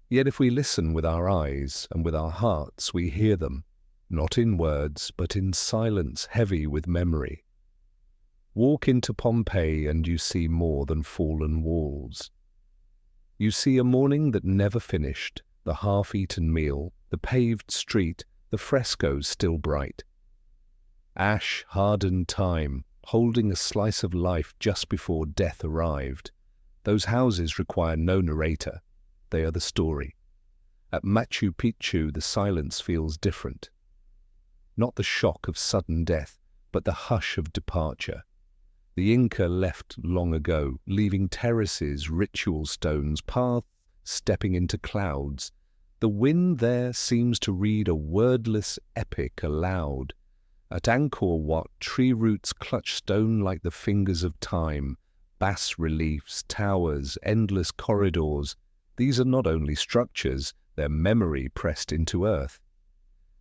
Yet if we listen with our eyes and with our hearts, we hear them, not in words, but in silence heavy with memory. Walk into Pompeii and you see more than fallen walls. You see a morning that never finished, the half-eaten meal, the paved street, the frescoes still bright. Ash, hardened time, holding a slice of life just before death arrived. Those houses require no narrator. They are the story. At Machu Picchu, the silence feels different. Not the shock of sudden death, but the hush of departure. The Inca left long ago, leaving terraces, ritual stones, paths stepping into clouds. The wind there seems to read a wordless epic aloud. At Angkor Wat, tree roots clutch stone like the fingers of time. Bas-reliefs, towers, endless corridors. These are not only structures, they're memory pressed into earth.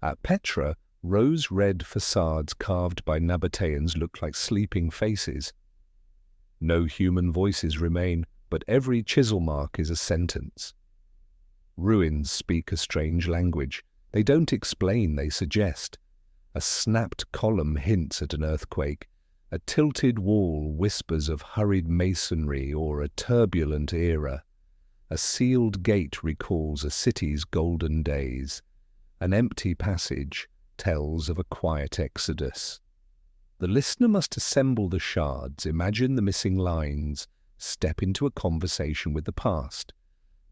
At Petra, rose-red facades carved by Nabateans look like sleeping faces. No human voices remain, but every chisel mark is a sentence. Ruins speak a strange language. They don't explain, they suggest. A snapped column hints at an earthquake. A tilted wall whispers of hurried masonry or a turbulent era. A sealed gate recalls a city's golden days. An empty passage tells of a quiet exodus. The listener must assemble the shards, imagine the missing lines, step into a conversation with the past.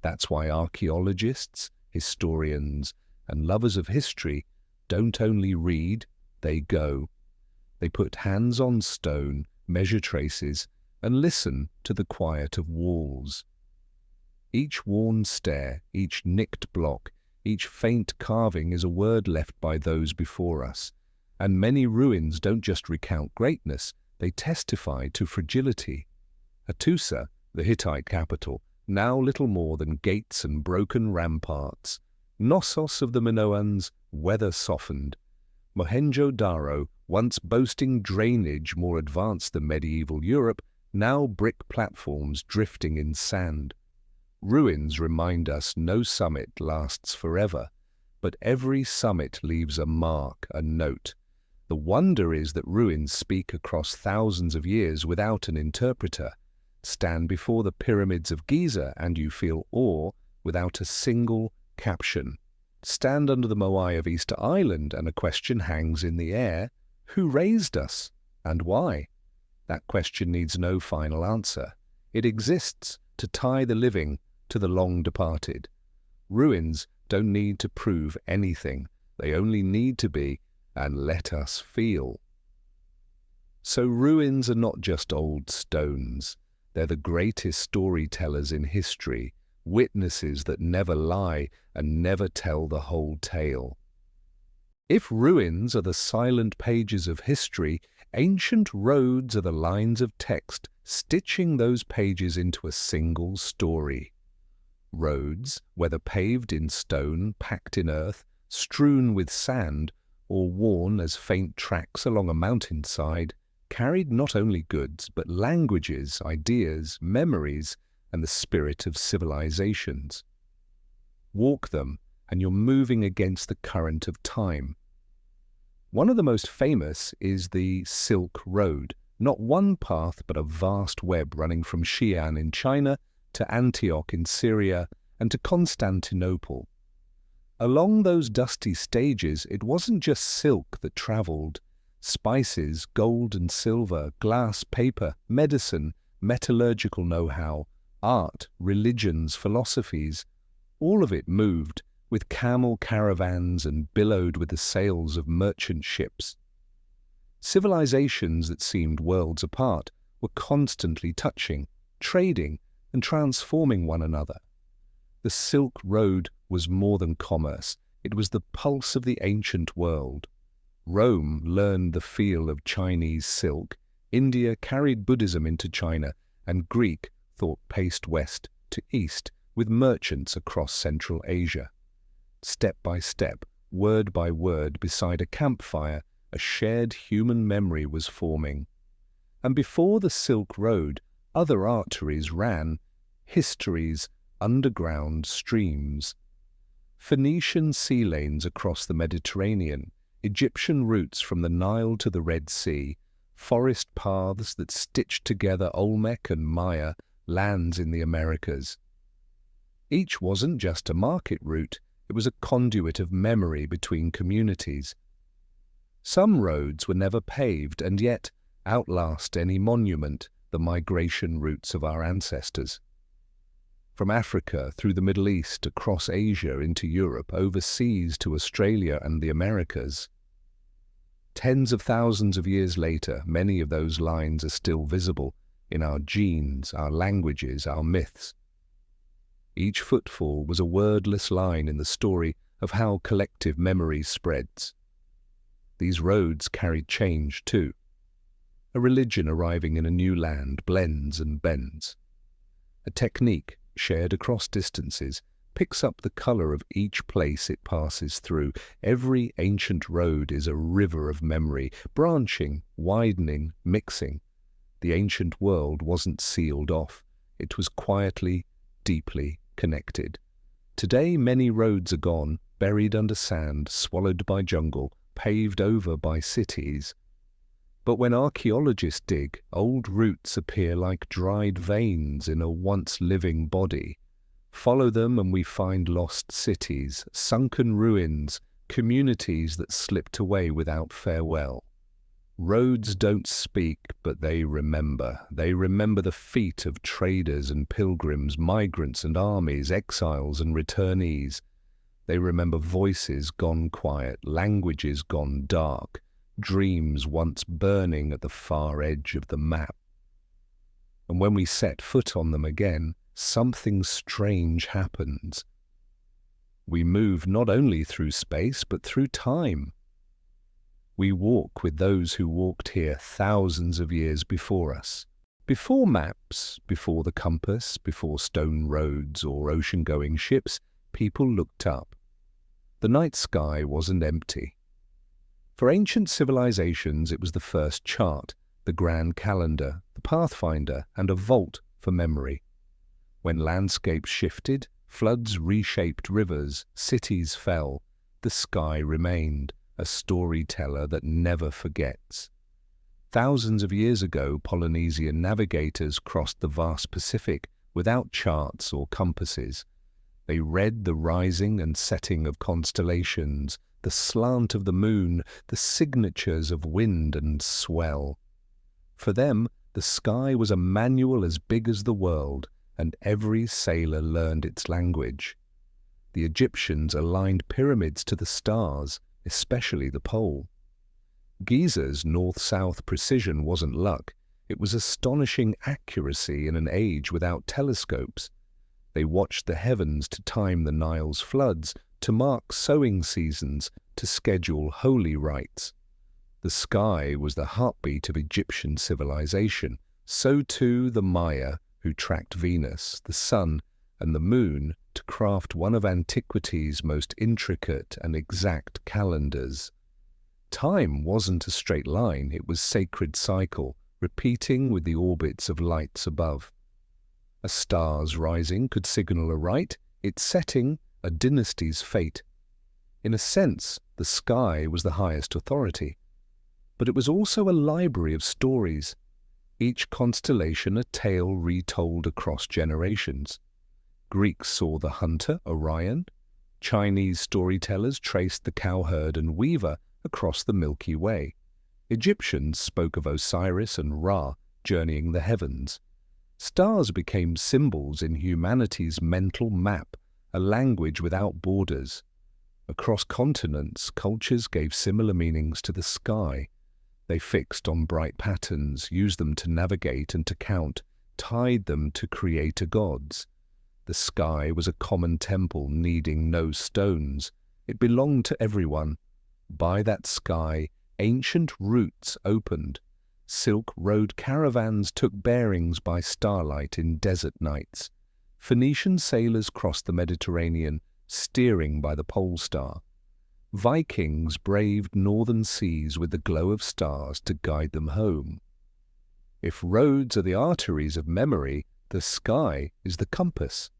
That's why archaeologists, historians, and lovers of history don't only read, they go. They put hands on stone, measure traces, and listen to the quiet of walls. Each worn stair, each nicked block, each faint carving is a word left by those before us. And many ruins don't just recount greatness, they testify to fragility. At Tusa, the Hittite capital, now little more than gates and broken ramparts. Knossos of the Minoans, weather softened. Mohenjo-daro, once boasting drainage more advanced than medieval Europe, now brick platforms drifting in sand. Ruins remind us no summit lasts forever, but every summit leaves a mark, a note. The wonder is that ruins speak across thousands of years without an interpreter. Stand before the pyramids of Giza and you feel awe without a single caption. Stand under the Moai of Easter Island and a question hangs in the air. Who raised us? And why? That question needs no final answer. It exists to tie the living to the long departed. Ruins don't need to prove anything. They only need to be and let us feel. So ruins are not just old stones. They're the greatest storytellers in history, witnesses that never lie and never tell the whole tale. If ruins are the silent pages of history, ancient roads are the lines of text stitching those pages into a single story. Roads, whether paved in stone, packed in earth, strewn with sand, or worn as faint tracks along a mountainside, carried not only goods but languages, ideas, memories, and the spirit of civilizations. Walk them, and you're moving against the current of time. One of the most famous is the Silk Road, not one path but a vast web running from Xi'an in China to Antioch in Syria and to Constantinople. Along those dusty stages, it wasn't just silk that travelled. Spices, gold and silver, glass, paper, medicine, metallurgical know-how, art, religions, philosophies, all of it moved with camel caravans and billowed with the sails of merchant ships. Civilizations that seemed worlds apart were constantly touching, trading, and transforming one another. The Silk Road was more than commerce. It was the pulse of the ancient world. Rome learned the feel of Chinese silk, India carried Buddhism into China, and Greek thought paced west to east with merchants across Central Asia. Step by step, word by word, beside a campfire, a shared human memory was forming. And before the Silk Road, other arteries ran, histories, underground streams. Phoenician sea lanes across the Mediterranean, Egyptian routes from the Nile to the Red Sea, forest paths that stitched together Olmec and Maya, lands in the Americas. Each wasn't just a market route, it was a conduit of memory between communities. Some roads were never paved and yet outlast any monument the migration routes of our ancestors. From Africa through the Middle East, across Asia into Europe, overseas to Australia and the Americas. Tens of thousands of years later, many of those lines are still visible in our genes, our languages, our myths. Each footfall was a wordless line in the story of how collective memory spreads. These roads carried change too. A religion arriving in a new land blends and bends. A technique shared across distances picks up the color of each place it passes through. Every ancient road is a river of memory, branching, widening, mixing. The ancient world wasn't sealed off. It was quietly, deeply connected. Today many roads are gone, buried under sand, swallowed by jungle, paved over by cities. But when archaeologists dig, old roots appear like dried veins in a once living body. Follow them and we find lost cities, sunken ruins, communities that slipped away without farewell. Roads don't speak, but they remember. They remember the feet of traders and pilgrims, migrants and armies, exiles and returnees. They remember voices gone quiet, languages gone dark, dreams once burning at the far edge of the map. And when we set foot on them again, something strange happens. We move not only through space, but through time. We walk with those who walked here thousands of years before us. Before maps, before the compass, before stone roads or ocean-going ships, people looked up. The night sky wasn't empty. For ancient civilizations, it was the first chart, the grand calendar, the pathfinder, and a vault for memory. When landscapes shifted, floods reshaped rivers, cities fell, the sky remained, a storyteller that never forgets. Thousands of years ago, Polynesian navigators crossed the vast Pacific without charts or compasses. They read the rising and setting of constellations, the slant of the moon, the signatures of wind and swell. For them, the sky was a manual as big as the world, and every sailor learned its language. The Egyptians aligned pyramids to the stars, especially the pole. Giza's north-south precision wasn't luck, it was astonishing accuracy in an age without telescopes. They watched the heavens to time the Nile's floods, to mark sowing seasons, to schedule holy rites. The sky was the heartbeat of Egyptian civilization, so too the Maya, who tracked Venus, the sun, and the moon to craft one of antiquity's most intricate and exact calendars. Time wasn't a straight line, it was sacred cycle, repeating with the orbits of lights above. A star's rising could signal a rite, its setting a dynasty's fate. In a sense, the sky was the highest authority. But it was also a library of stories, each constellation a tale retold across generations. Greeks saw the hunter, Orion. Chinese storytellers traced the cowherd and weaver across the Milky Way. Egyptians spoke of Osiris and Ra journeying the heavens. Stars became symbols in humanity's mental map, a language without borders. Across continents, cultures gave similar meanings to the sky. They fixed on bright patterns, used them to navigate and to count, tied them to creator gods. The sky was a common temple needing no stones. It belonged to everyone. By that sky, ancient routes opened. Silk Road caravans took bearings by starlight in desert nights. Phoenician sailors crossed the Mediterranean, steering by the pole star. Vikings braved northern seas with the glow of stars to guide them home. If roads are the arteries of memory, the sky is the compass.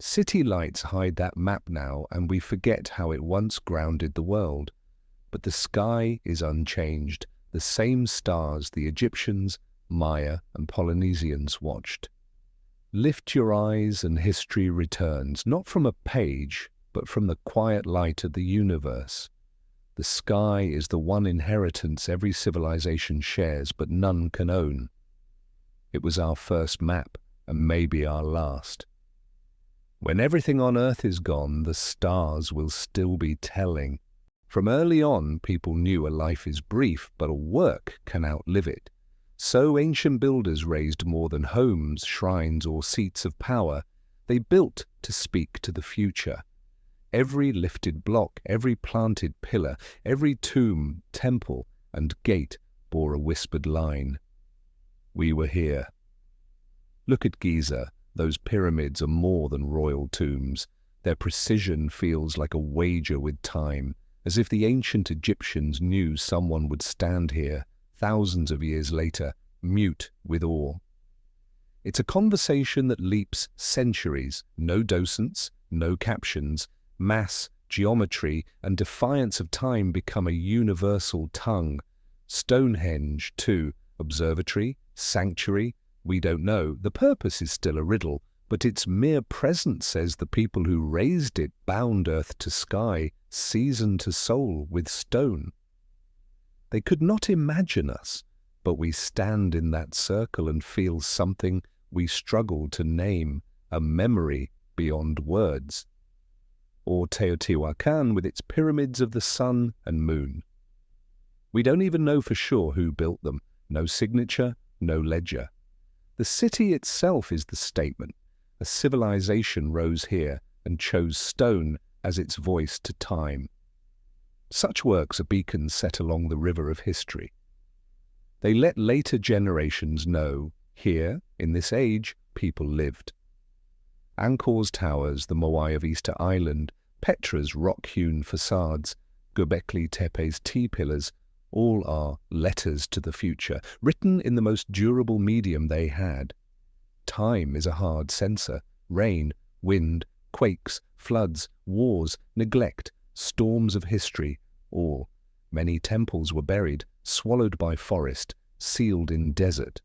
City lights hide that map now, and we forget how it once grounded the world. But the sky is unchanged, the same stars the Egyptians, Maya, and Polynesians watched. Lift your eyes and history returns, not from a page, but from the quiet light of the universe. The sky is the one inheritance every civilization shares, but none can own. It was our first map, and maybe our last. When everything on Earth is gone, the stars will still be telling. From early on, people knew a life is brief, but a work can outlive it. So ancient builders raised more than homes, shrines, or seats of power. They built to speak to the future. Every lifted block, every planted pillar, every tomb, temple, and gate bore a whispered line. We were here. Look at Giza. Those pyramids are more than royal tombs. Their precision feels like a wager with time, as if the ancient Egyptians knew someone would stand here, thousands of years later, mute with awe. It's a conversation that leaps centuries, no docents, no captions, mass, geometry, and defiance of time become a universal tongue. Stonehenge, too, observatory, sanctuary, we don't know. The purpose is still a riddle, but its mere presence says the people who raised it bound earth to sky, season to soul with stone. They could not imagine us, but we stand in that circle and feel something we struggle to name, a memory beyond words. Or Teotihuacan with its pyramids of the sun and moon. We don't even know for sure who built them, no signature, no ledger. The city itself is the statement. A civilization rose here and chose stone as its voice to time. Such works are beacons set along the river of history. They let later generations know, here, in this age, people lived. Angkor's towers, the Moai of Easter Island, Petra's rock-hewn facades, Göbekli Tepe's T-pillars, all are letters to the future, written in the most durable medium they had. Time is a hard censor. Rain, wind, quakes, floods, wars, neglect, storms of history, all. Many temples were buried, swallowed by forest, sealed in desert.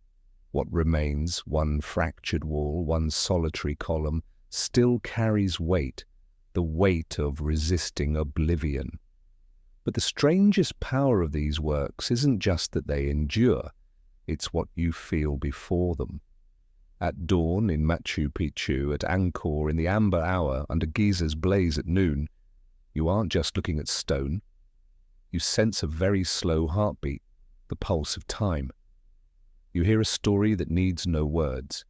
What remains, one fractured wall, one solitary column, still carries weight, the weight of resisting oblivion. But the strangest power of these works isn't just that they endure, it's what you feel before them. At dawn in Machu Picchu, at Angkor in the amber hour under Giza's blaze at noon, you aren't just looking at stone. You sense a very slow heartbeat, the pulse of time. You hear a story that needs no words.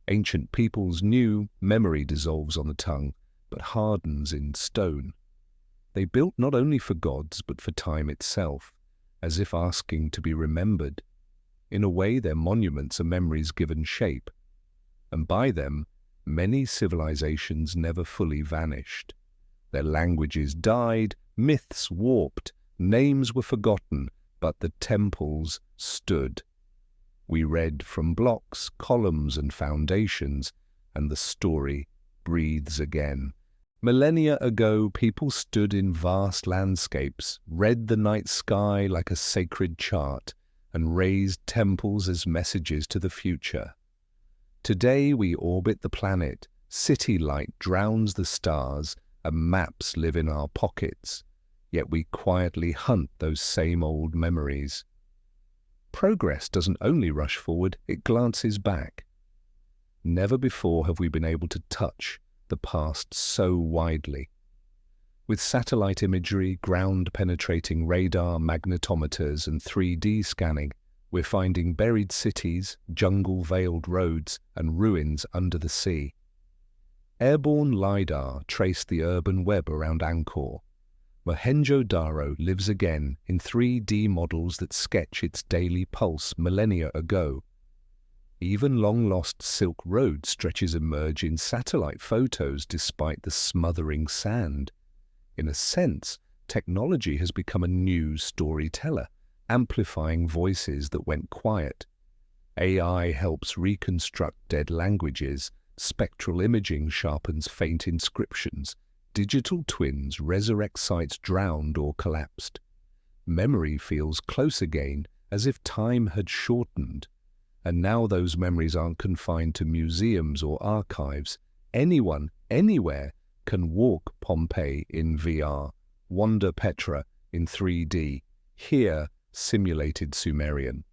Ancient peoples knew memory dissolves on the tongue, but hardens in stone. They built not only for gods, but for time itself, as if asking to be remembered. In a way, their monuments are memories given shape, and by them, many civilizations never fully vanished. Their languages died, myths warped, names were forgotten, but the temples stood. We read from blocks, columns, and foundations, and the story breathes again. Millennia ago, people stood in vast landscapes, read the night sky like a sacred chart, and raised temples as messages to the future. Today we orbit the planet, city light drowns the stars, and maps live in our pockets, yet we quietly hunt those same old memories. Progress doesn't only rush forward, it glances back. Never before have we been able to touch the past so widely. With satellite imagery, ground-penetrating radar, magnetometers, and 3D scanning, we're finding buried cities, jungle-veiled roads, and ruins under the sea. Airborne LiDAR traced the urban web around Angkor. Mohenjo-daro lives again in 3D models that sketch its daily pulse millennia ago. Even long-lost Silk Road stretches emerge in satellite photos despite the smothering sand. In a sense, technology has become a new storyteller, amplifying voices that went quiet. AI helps reconstruct dead languages, spectral imaging sharpens faint inscriptions, digital twins resurrect sites drowned or collapsed. Memory feels close again, as if time had shortened. And now those memories aren't confined to museums or archives. Anyone, anywhere, can walk Pompeii in VR, wander Petra in 3D, hear simulated Sumerian.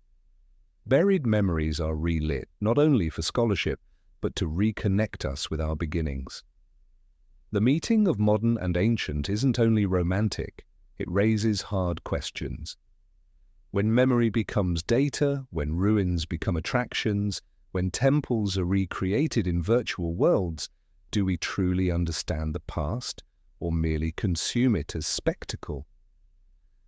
Buried memories are relit, not only for scholarship, but to reconnect us with our beginnings. The meeting of modern and ancient isn't only romantic, it raises hard questions. When memory becomes data, when ruins become attractions, when temples are recreated in virtual worlds, do we truly understand the past, or merely consume it as spectacle?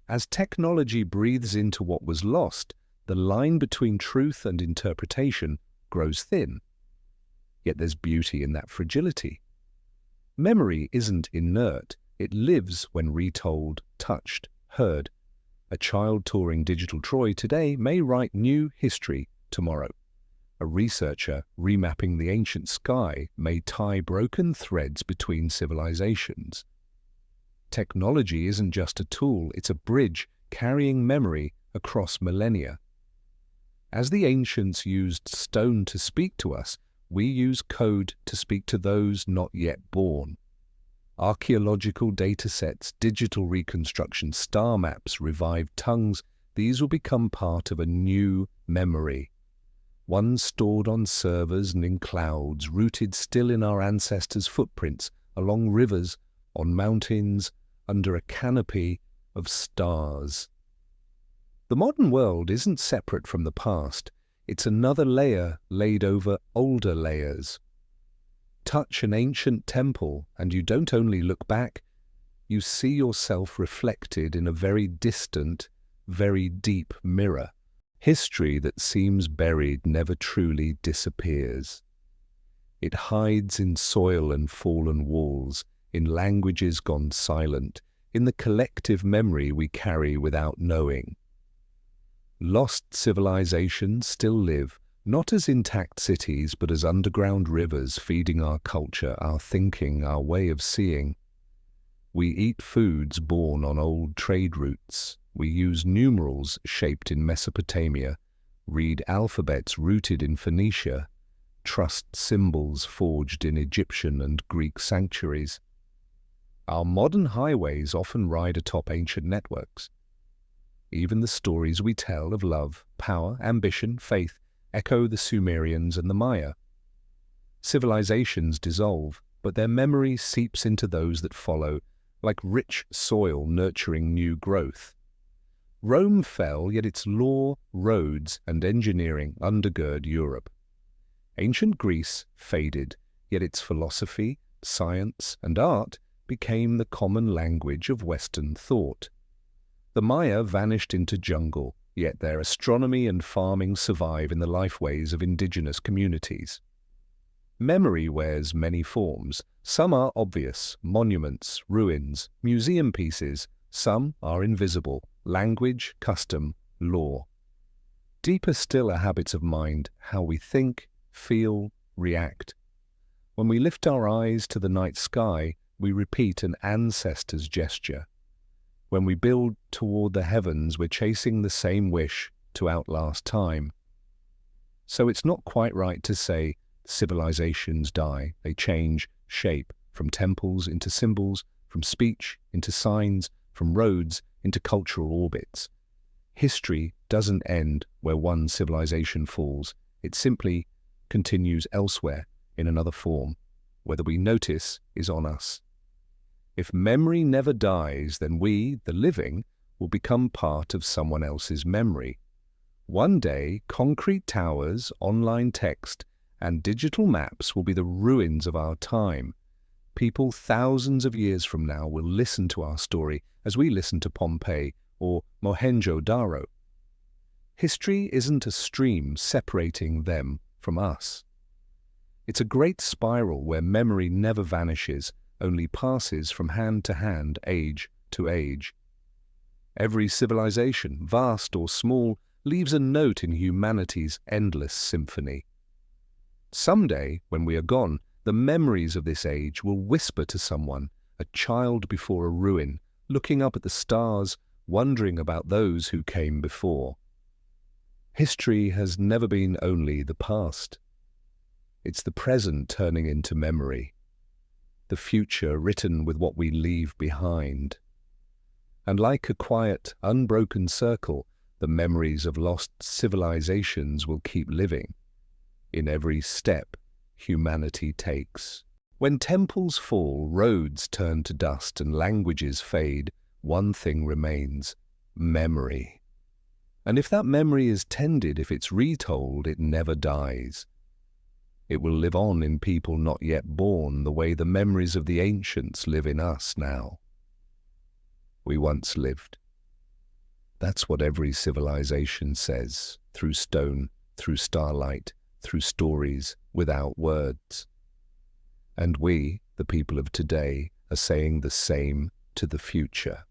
As technology breathes into what was lost, the line between truth and interpretation grows thin. Yet there's beauty in that fragility. Memory isn't inert, it lives when retold, touched, heard. A child touring digital Troy today may write new history tomorrow. A researcher remapping the ancient sky may tie broken threads between civilizations. Technology isn't just a tool, it's a bridge carrying memory across millennia. As the ancients used stone to speak to us, we use code to speak to those not yet born. Archaeological datasets, digital reconstruction, star maps, revived tongues, these will become part of a new memory. One stored on servers and in clouds, rooted still in our ancestors' footprints, along rivers, on mountains, under a canopy of stars. The modern world isn't separate from the past. It's another layer laid over older layers. Touch an ancient temple, and you don't only look back, you see yourself reflected in a very distant, very deep mirror. History that seems buried never truly disappears. It hides in soil and fallen walls, in languages gone silent, in the collective memory we carry without knowing. Lost civilizations still live, not as intact cities, but as underground rivers feeding our culture, our thinking, our way of seeing. We eat foods born on old trade routes. We use numerals shaped in Mesopotamia, read alphabets rooted in Phoenicia, trust symbols forged in Egyptian and Greek sanctuaries. Our modern highways often ride atop ancient networks. Even the stories we tell of love, power, ambition, faith echo the Sumerians and the Maya. Civilizations dissolve, but their memory seeps into those that follow, like rich soil nurturing new growth. Rome fell, yet its law, roads, and engineering undergird Europe. Ancient Greece faded, yet its philosophy, science, and art became the common language of Western thought. The Maya vanished into jungle, yet their astronomy and farming survive in the lifeways of indigenous communities. Memory wears many forms. Some are obvious, monuments, ruins, museum pieces. Some are invisible, language, custom, law. Deeper still are habits of mind, how we think, feel, react. When we lift our eyes to the night sky, we repeat an ancestor's gesture. When we build toward the heavens, we're chasing the same wish to outlast time. So it's not quite right to say civilizations die. They change shape, from temples into symbols, from speech into signs, from roads into cultural orbits. History doesn't end where one civilization falls. It simply continues elsewhere in another form. Whether we notice is on us. If memory never dies, then we, the living, will become part of someone else's memory. One day, concrete towers, online text, and digital maps will be the ruins of our time. People thousands of years from now will listen to our story as we listen to Pompeii or Mohenjo-daro. History isn't a stream separating them from us. It's a great spiral where memory never vanishes, only passes from hand to hand, age to age. Every civilization, vast or small, leaves a note in humanity's endless symphony. Someday, when we are gone, the memories of this age will whisper to someone, a child before a ruin, looking up at the stars, wondering about those who came before. History has never been only the past. It's the present turning into memory, the future written with what we leave behind. And like a quiet, unbroken circle, the memories of lost civilizations will keep living in every step humanity takes. When temples fall, roads turn to dust, and languages fade, one thing remains: memory. And if that memory is tended, if it's retold, it never dies. It will live on in people not yet born, the way the memories of the ancients live in us now. We once lived. That's what every civilization says, through stone, through starlight, through stories, without words. And we, the people of today, are saying the same to the future.